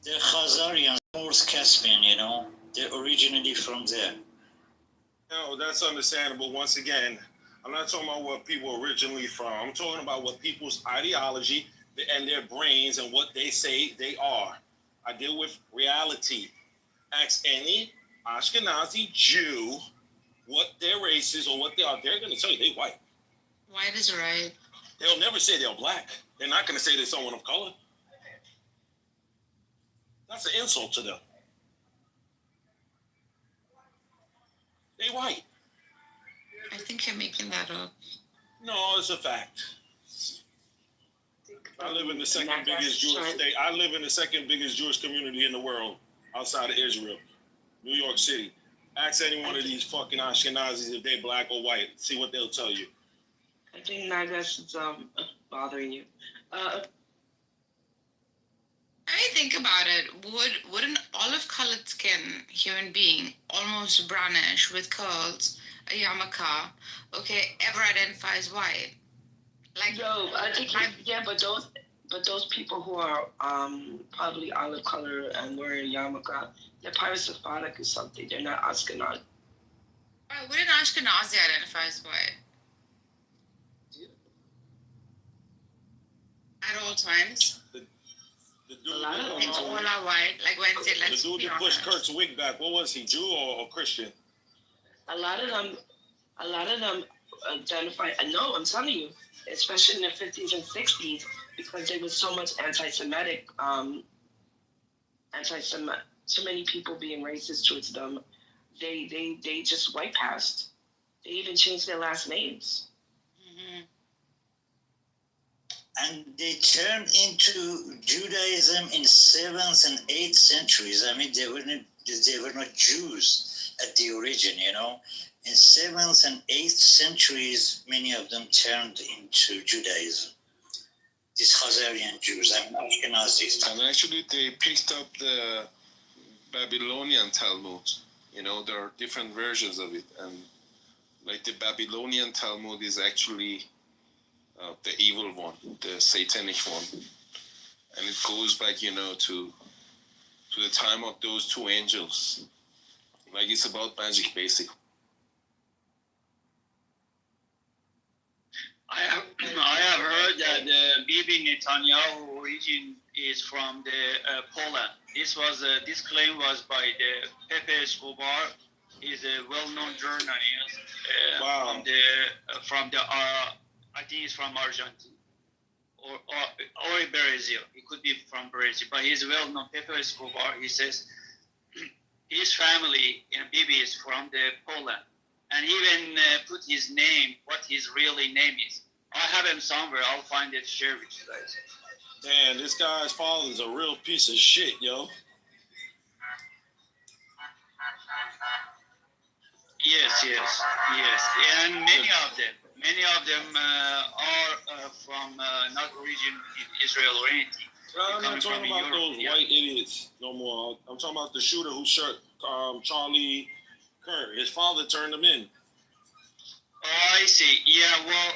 They're Khazarian, North Caspian, you know. They're originally from there. No, that's understandable. Once again, I'm not talking about what people are originally from. I'm talking about what people's ideology and their brains and what they say they are. I deal with reality. Ask any Ashkenazi Jew what their race is or what they are. They're going to tell you they white. White is right. They'll never say they're black. They're not going to say they're someone of color. That's an insult to them. They white. I think you're making that up. No, it's a fact. I live in the second biggest Jewish state. I live in the second biggest Jewish community in the world outside of Israel, New York City. Ask any one of these fucking Ashkenazis if they're black or white. See what they'll tell you. I think Nagas is bothering you. I think about it. Would an olive-colored skin human being, almost brownish with curls, a yarmulke, ever identify as white? Like, no, I think but those people who are probably olive color and wearing yarmulke, they're probably Sephardic or something. They're not Ashkenazi. Would an Ashkenazi identify as white? At all times? The dude, all are white. Like when they let's the dude that pushed Kurt's wig back, what was he, Jew or Christian? A lot of them identify. No, I'm telling you, especially in the 50s and 60s, because there was so much anti-Semitic, so many people being racist towards them. They just white passed. They even changed their last names. Mm-hmm. And they turned into Judaism in 7th and 8th centuries. I mean, they were not Jews at the origin, you know. In 7th and 8th centuries, many of them turned into Judaism. These Khazarian Jews, I mean, Ashkenazis. And actually, they picked up the Babylonian Talmud. You know, there are different versions of it. And like the Babylonian Talmud is actually the evil one, the satanic one. And it goes back, you know, to the time of those two angels. Like, it's about magic, basically. I have heard that Bibi Netanyahu origin is from the Poland. This claim was by the Pepe Escobar. He's a well-known journalist from the I think he's from Argentina or Brazil. He could be from Brazil, but he's well-known. Pepe Escobar. He says his family in Bibi is from the Poland. And even put his name, what his really name is. I have him somewhere. I'll find it, share with you guys. Damn, this guy's father's a real piece of shit, yo. Yes. And many of them are from not origin in Israel or anything. I'm not talking about those white idiots no more. I'm talking about the shooter who shot Charlie Kirk. His father turned him in. Oh, I see. Yeah, well,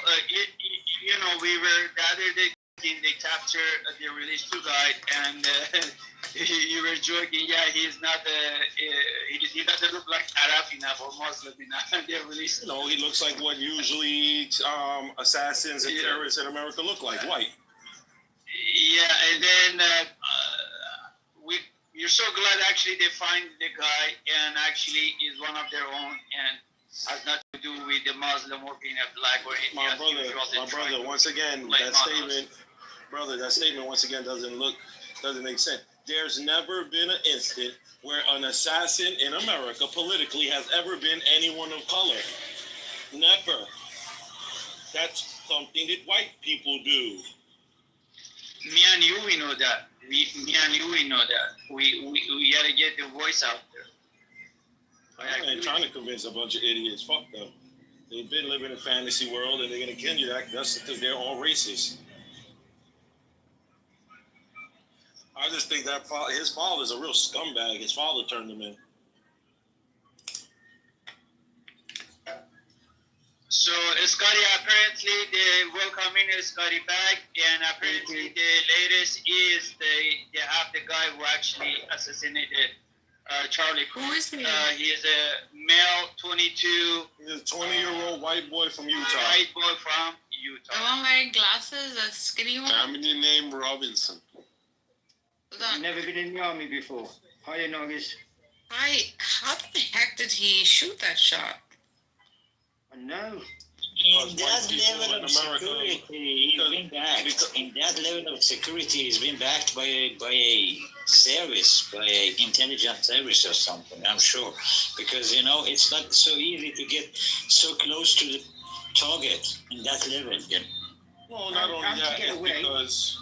we were the other day they captured, they released two guys, and you were joking. Yeah, he's not. He doesn't look like Arab enough or Muslim enough. They released. No, he looks like what usually assassins and terrorists in America look like, white. Yeah, and then you're so glad actually they find the guy, and actually is one of their own, and has nothing to do with the Muslim or being a black or anything. My brother, once again, that statement Brother, that statement once again doesn't make sense. There's never been an instant where an assassin in America politically has ever been anyone of color. Never. That's something that white people do. Me and you, we know that. Me and you, we know that. We gotta get the voice out there. I ain't trying to convince a bunch of idiots. Fuck them. They've been living in a fantasy world, and they're gonna kill you. That's because they're all racist. I just think that his father's a real scumbag. His father turned him in. So Scotty, apparently they welcoming Scotty back, and apparently the latest is they have the guy who actually assassinated Charlie. Who is he? He is a male, 22. He's a 20-year-old white boy from Utah. White boy from Utah. The one wearing glasses, a skinny one? Family name Robinson. Never been in the army before. Hiya, Noggis. How the heck did he shoot that shot? I know. In that level of security, he's been backed. In that level of security, he's been backed by a service, by an intelligence service or something. I'm sure, because it's not so easy to get so close to the target in that level. Well, not only that, it's because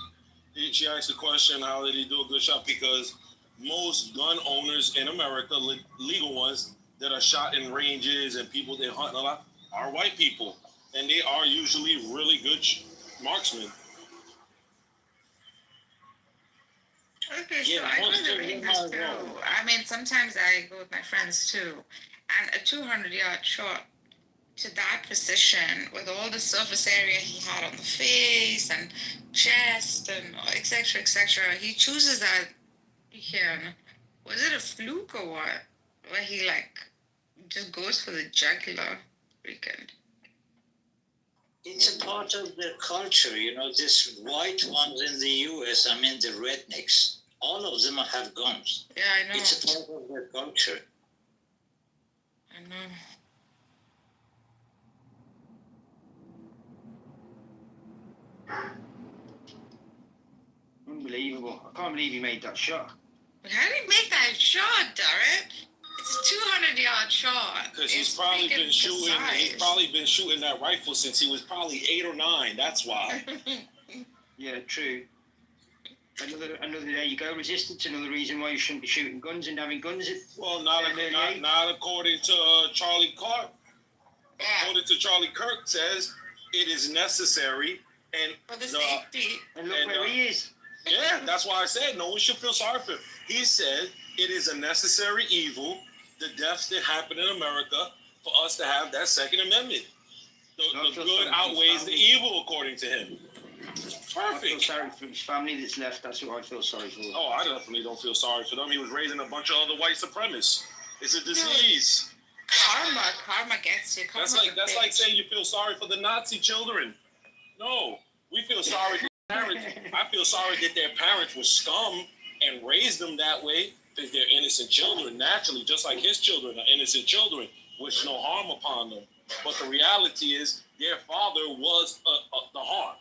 she asked the question, how did he do a good shot? Because most gun owners in America, legal ones that are shot in ranges and people that hunt a lot, are white people, and they are usually really good marksmen. Okay, so I go to the ranges too. I mean, sometimes I go with my friends too, and a 200-yard shot to that precision with all the surface area he had on the face and chest and etc., etc. He chooses that. Was it a fluke or what? Where he just goes for the jugular. Weekend. It's a part of their culture, this white ones in the US, I mean the rednecks, all of them have guns. Yeah, I know. It's a part of their culture. I know. Unbelievable. I can't believe he made that shot. How did he make that shot, Darren? It's a 200-yard shot. Because he's probably been shooting. He's probably been shooting that rifle since he was probably 8 or 9. That's why. Yeah, true. Another there you go. Resistance. Another reason why you shouldn't be shooting guns and having guns. Well, not according to Charlie Clark. Yeah. According to Charlie Kirk, says it is necessary and for the safety. And look where he is. Yeah, that's why I said no one should feel sorry for him. He said it is a necessary evil. The deaths that happen in America for us to have that Second Amendment. The good outweighs the evil, according to him. Perfect. I feel sorry for his family that's left. That's what I feel sorry for. Oh, I definitely don't feel sorry for them. He was raising a bunch of other white supremacists. It's a disease. Karma gets you. That's like saying you feel sorry for the Nazi children. No, we feel sorry for parents. I feel sorry that their parents were scum and raised them that way. Because they're innocent children, naturally, just like his children are innocent children, wish no harm upon them. But the reality is, their father was the harm.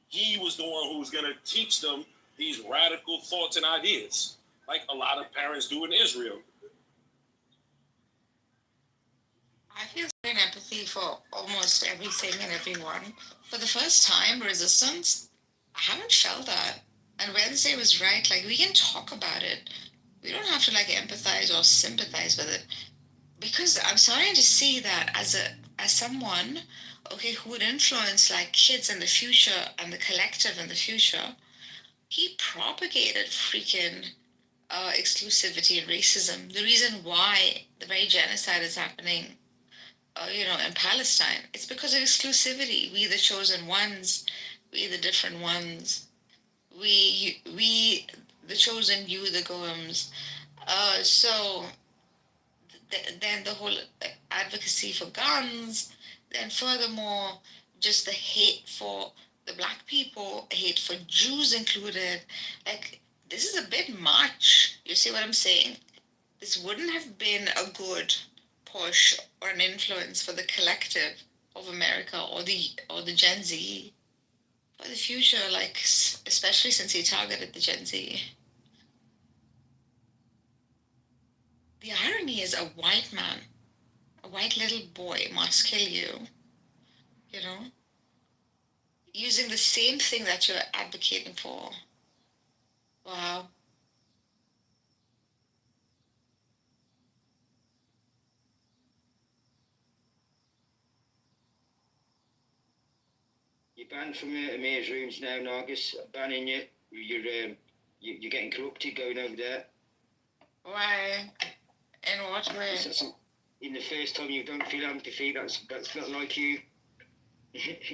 He was the one who was going to teach them these radical thoughts and ideas, like a lot of parents do in Israel. I feel empathy for almost everything and everyone. For the first time, resistance, I haven't felt that. And Wednesday was right. We can talk about it. We don't have to empathize or sympathize with it, because I'm starting to see that as someone, who would influence kids in the future and the collective in the future, he propagated freaking exclusivity and racism. The reason why the very genocide is happening, in Palestine, it's because of exclusivity. We the chosen ones, we the different ones, we the chosen, you the golems. Then the whole advocacy for guns, then furthermore, just the hate for the black people, hate for Jews included. This is a bit much. You see what I'm saying? This wouldn't have been a good push or an influence for the collective of America or the Gen Z. for the future, like especially since he targeted the Gen Z. The irony is, a white man, a white little boy, must kill you. You know, using the same thing that you're advocating for. Wow. You're banned from mayor's rooms now, Nargis. Banning you. You're getting corrupted going over there. Why? In what way? In the first time you don't feel empathy, that's not like you.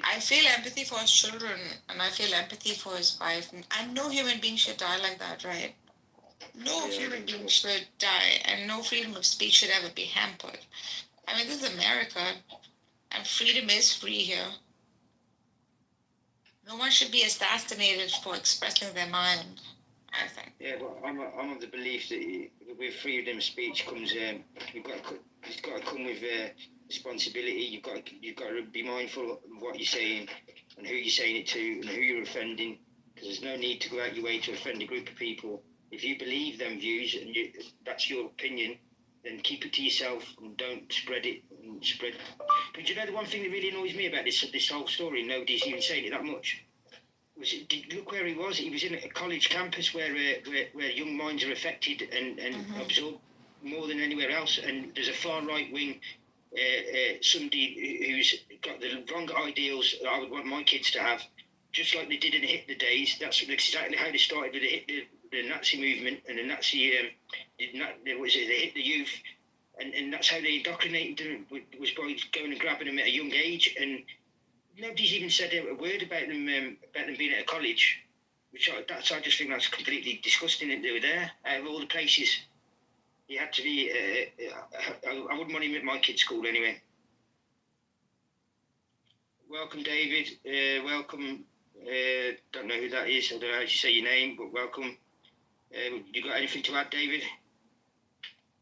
I feel empathy for his children, and I feel empathy for his wife. And no human being should die like that, right? No human being should die, and no freedom of speech should ever be hampered. I mean, this is America, and freedom is free here. No one should be assassinated for expressing their mind, I think. Yeah, but I'm of the belief that with freedom of speech comes it's got to come with responsibility. You've got to be mindful of what you're saying and who you're saying it to and who you're offending. Because there's no need to go out your way to offend a group of people. If you believe them views and that's your opinion, then keep it to yourself and don't spread it. But you know the one thing that really annoys me about this whole story, nobody's even saying it that much. Look where he was. He was in a college campus where young minds are affected and absorbed more than anywhere else. And there's a far right wing, somebody who's got the wrong ideals that I would want my kids to have, just like they did in the Hitler days. That's exactly how they started with the Nazi movement and the Nazi, the Hitler Youth, and that's how they indoctrinated them, was by going and grabbing them at a young age. And nobody's even said a word about them being at a college, which I just think that's completely disgusting that they were there. Out of all the places, you had to be. I wouldn't want him at my kid's school anyway. Welcome, David. Welcome. Don't know who that is. I don't know how to say your name, but welcome. You got anything to add, David?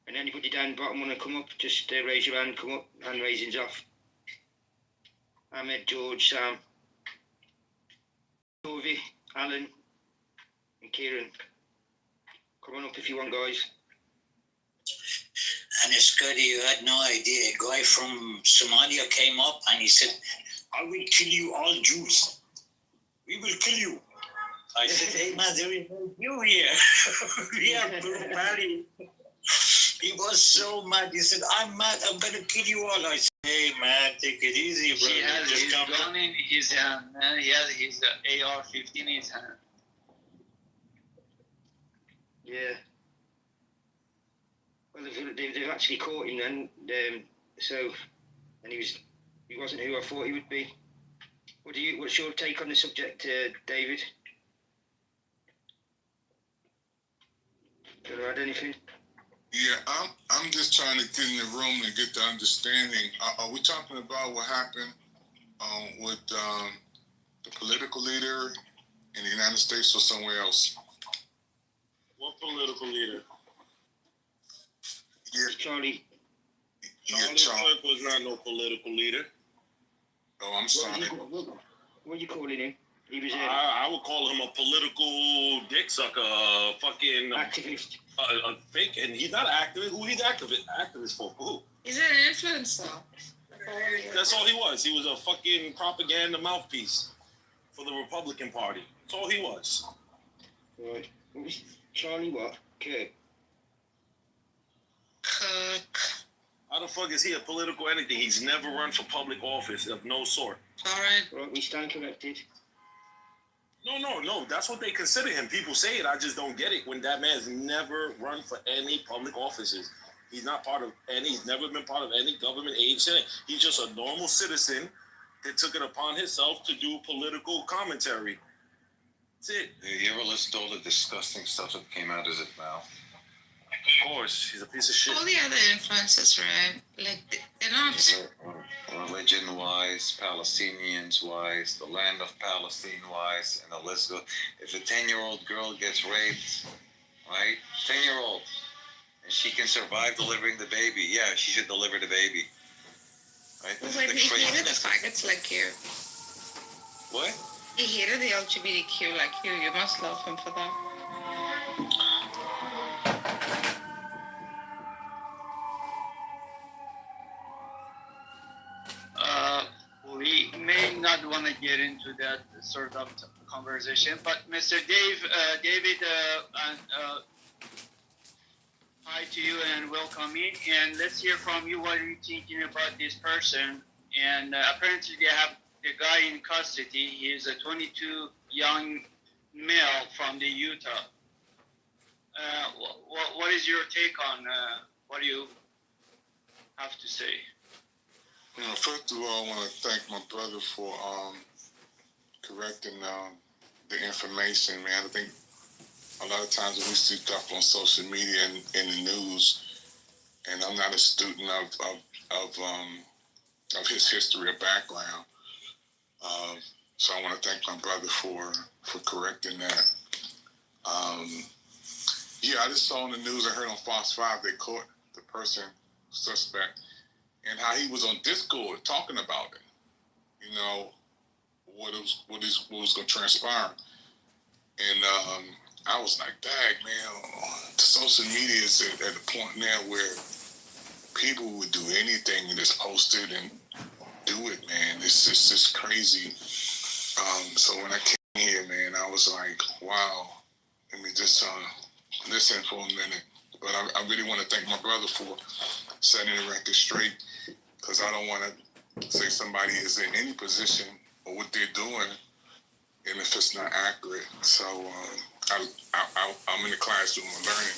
And anybody down the bottom want to come up? Just raise your hand. Come up. Hand raising's off. Ahmed, George, Sam, Tovi, Alan, and Kieran. Come on up if you want, guys. And Scotty, you had no idea. A guy from Somalia came up and he said, "I will kill you all Jews. We will kill you." I said, "Hey man, there is no Jew here. We are Valley." He was so mad. He said, "I'm mad. I'm going to kill you all." I said, "Hey man, take it easy, bro. He has Just his come gun in his hand, man. He has his AR-15 in his hand. Yeah. Well, they've actually caught him then. And he wasn't who I thought he would be. What's your take on the subject, David? Do you want to add anything? Yeah, I'm just trying to get in the room and get the understanding. Are we talking about what happened with the political leader in the United States or somewhere else? What political leader? Yeah, Charlie Kirk was not no political leader. Oh, I'm sorry. What are you calling him? He was I would call him a political dick sucker, fucking activist. A fake, and he's not an activist. Who he's activist for? Who? He's an influencer. That's all he was. He was a fucking propaganda mouthpiece for the Republican Party. That's all he was. Right. What was Charlie what? Kirk. How the fuck is he a political anything? He's never run for public office of no sort. Alright. Right, we stand corrected. No. That's what they consider him. People say it. I just don't get it when that man's never run for any public offices. He's not part of any. He's never been part of any government agency. He's just a normal citizen that took it upon himself to do political commentary. That's it. You ever listen to all the disgusting stuff that came out of his mouth? Of course, he's a piece of shit. All the other influencers, right? Like, they're not... Religion-wise, Palestinians-wise, the land of Palestine-wise, and the list goes. If a 10-year-old girl gets raped, right? 10-year-old, and she can survive delivering the baby, yeah, she should deliver the baby. Right? Well, like, we hated the faggots like you. What? He hated the LGBTQ like you. You must love him for that. We may not want to get into that sort of conversation, but Mr. David, hi to you and welcome in. And let's hear from you. What are you thinking about this person? And apparently they have the guy in custody. He is a 22 young male from the Utah. What is your take on what do you have to say? You know, first of all, I want to thank my brother for correcting the information, man. I think a lot of times when we see stuff on social media and in the news, and I'm not a student of his history or background, so I want to thank my brother for correcting that. Yeah, I just saw on the news, I heard on Fox 5, they caught the person, suspect, and how he was on Discord talking about it. You know, what was going to transpire. And I was like, dang, man, social media is at a point now where people would do anything and just post it and do it, man. It's just crazy. So when I came here, man, I was like, wow, let me just listen for a minute. But I really want to thank my brother for setting the record straight, because I don't want to say somebody is in any position or what they're doing, and if it's not accurate. So I'm in the classroom and learning.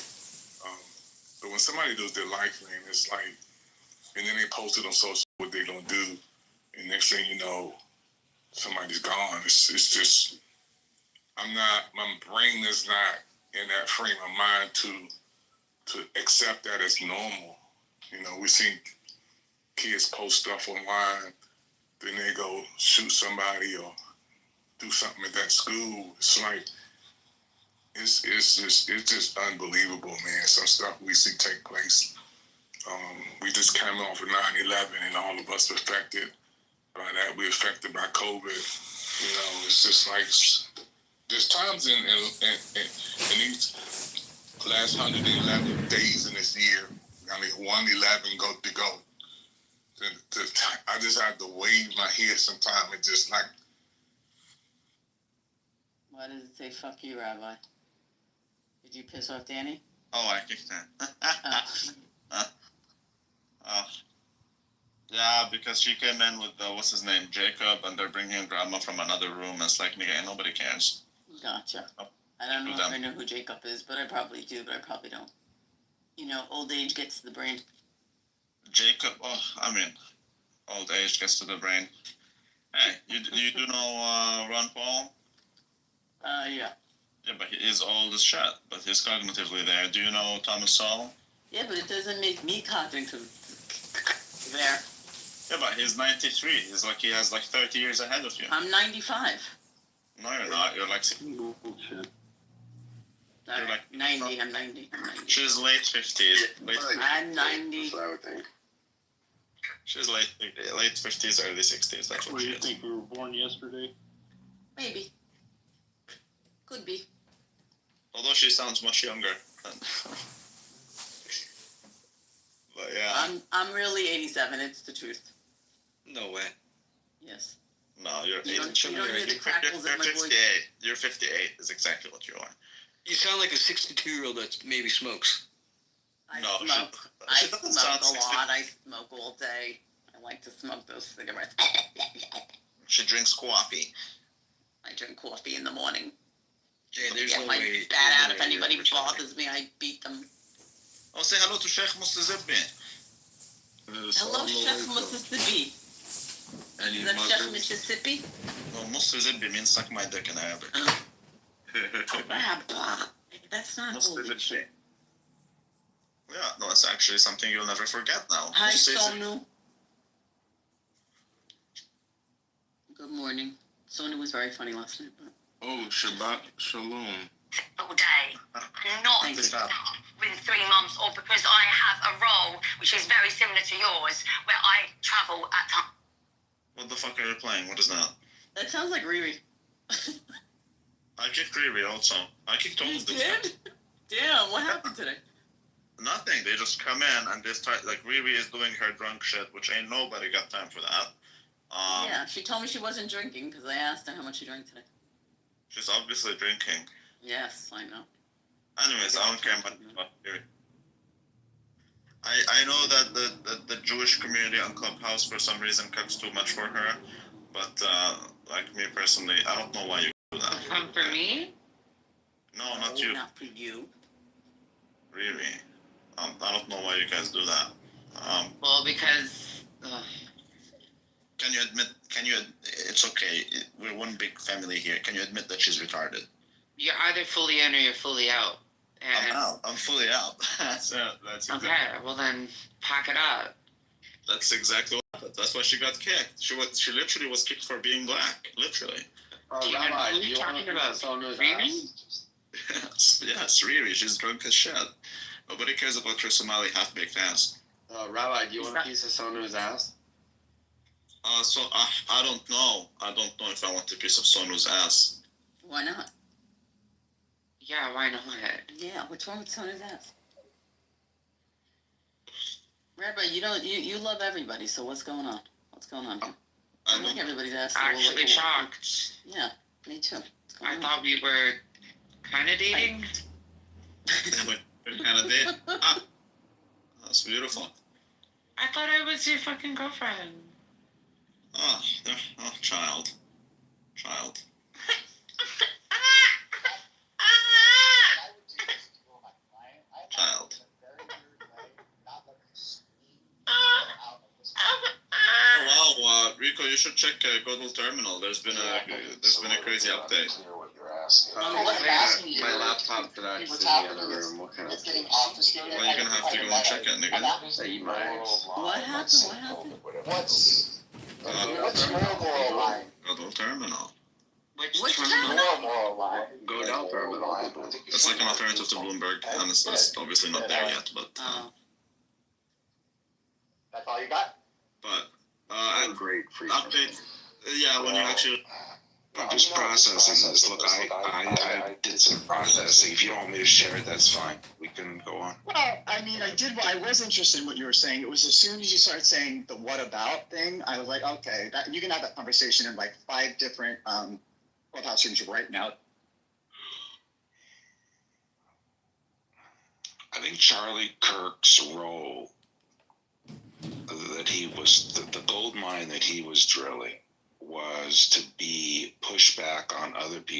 But when somebody does their life, man, it's like, and then they post it on social what they don't do, and next thing you know, somebody's gone. It's just, my brain is not in that frame of mind to accept that as normal. You know, we see kids post stuff online, then they go shoot somebody or do something at that school. It's like, it's just unbelievable, man. Some stuff we see take place. We just came off of 9/11, and all of us affected by that. We affected by COVID. You know, it's just like, there's times in these last 111 days in this year, I mean, 111 go to go. I just have to wave my head sometime and just like. Why does it say "fuck you, Rabbi"? Did you piss off Danny? Oh, I kicked him. Yeah, because she came in with what's his name, Jacob, and they're bringing grandma from another room. And it's like, nigga, nobody cares. Gotcha. I don't know if I know who Jacob is, but I probably do, but I probably don't. You know, old age gets to the brain. Jacob, old age gets to the brain. Hey, you do know Ron Paul? Yeah. Yeah, but he is old as shit, but he's cognitively there. Do you know Thomas Sowell? Yeah, but it doesn't make me cognitive there. Yeah, but he's 93. He's like, he has like 30 years ahead of you. I'm 95. No, you're not. You're like... Bullshit. You're like 90. I'm 90. She's late 50s. I'm 90. I would think. She's late 50s, early 60s. That's what she is. You think we were born yesterday? Maybe. Could be. Although she sounds much younger. But yeah. I'm really 87. It's the truth. No way. Yes. No, you're you don't hear the crackles in my voice. 58. You're 58 is exactly what you are. You sound like a 62-year-old that maybe smokes. I smoke. I smoke a lot. I smoke all day. I like to smoke those cigarettes. She drinks coffee. I drink coffee in the morning. Yeah, there's get no my way. spat out. If anybody bothers me, I beat them. Oh, say hello to Sheikh Mustazibbi. Hello, Sheikh Mississippi. Is that Sheikh Mississippi? No, Mustazibbi means suck my dick in Arabic. That's not holy. Yeah, no, it's actually something you'll never forget now. Hi, Sonu. Good morning. Sonu was very funny last night. But... Oh, Shabbat Shalom. All day, not within 3 months, or because I have a role which is very similar to yours, where I travel at times. What the fuck are you playing? What is that? That sounds like Riri. I kicked Riri also. I kicked all You of them. did? Damn, what happened today? Nothing. They just come in and they start, like, Riri is doing her drunk shit, which ain't nobody got time for that. Yeah, she told me she wasn't drinking because I asked her how much she drank today. She's obviously drinking. Yes, I know. Anyways, I don't care much about Riri. I know that the Jewish community on Clubhouse for some reason cooks too much for her, but like me personally, I don't know why you do that. For me? No, not you. Not for you. Really? I don't know why you guys do that. Well, because. Can you admit? It's okay. We're one big family here. Can you admit that she's retarded? You're either fully in or you're fully out. And I'm out. I'm fully out. That's okay, well then, pack it up. That's exactly what happened. That's why she got kicked. She literally was kicked for being black. Literally. Rabbi, you talking about Riri? Yes, Riri. She's drunk as shit. Nobody cares about her Somali half-baked ass. Rabbi, do you want a piece of Sonu's ass? So I don't know. I don't know if I want a piece of Sonu's ass. Why not? Yeah, why not? Yeah, what's wrong with Sonu's ass? Rabbi, you love everybody, so what's going on? What's going on here? I like everybody's ass. So Actually shocked. Yeah, me too. I thought we were kind of dating. We're kind of dating. That's beautiful. I thought I was your fucking girlfriend. Oh, child. Child. Oh wow, Rico, you should check Godel Terminal. There's been a crazy update. My laptop that I actually in the other room. What kind of? Well, you're gonna have to go and check it, nigga. Eat my ass. What happened? What's moral line? Godel Terminal. Which Moral line. Go down terminal. It's like an alternative to Bloomberg, and it's obviously not there yet, but. That's all you got? But great free update. Yeah, when you actually. I'm just processing this. Look, I did some processing. If you don't want me to share it, that's fine. We can go on. Well, I mean, I was interested in what you were saying. It was as soon as you started saying the "what about" thing, I was like, okay, that you can have that conversation in like 5 different clubhouse rooms right now. I think Charlie Kirk's role, that he was the gold mine that he was drilling, was to be pushback on other people.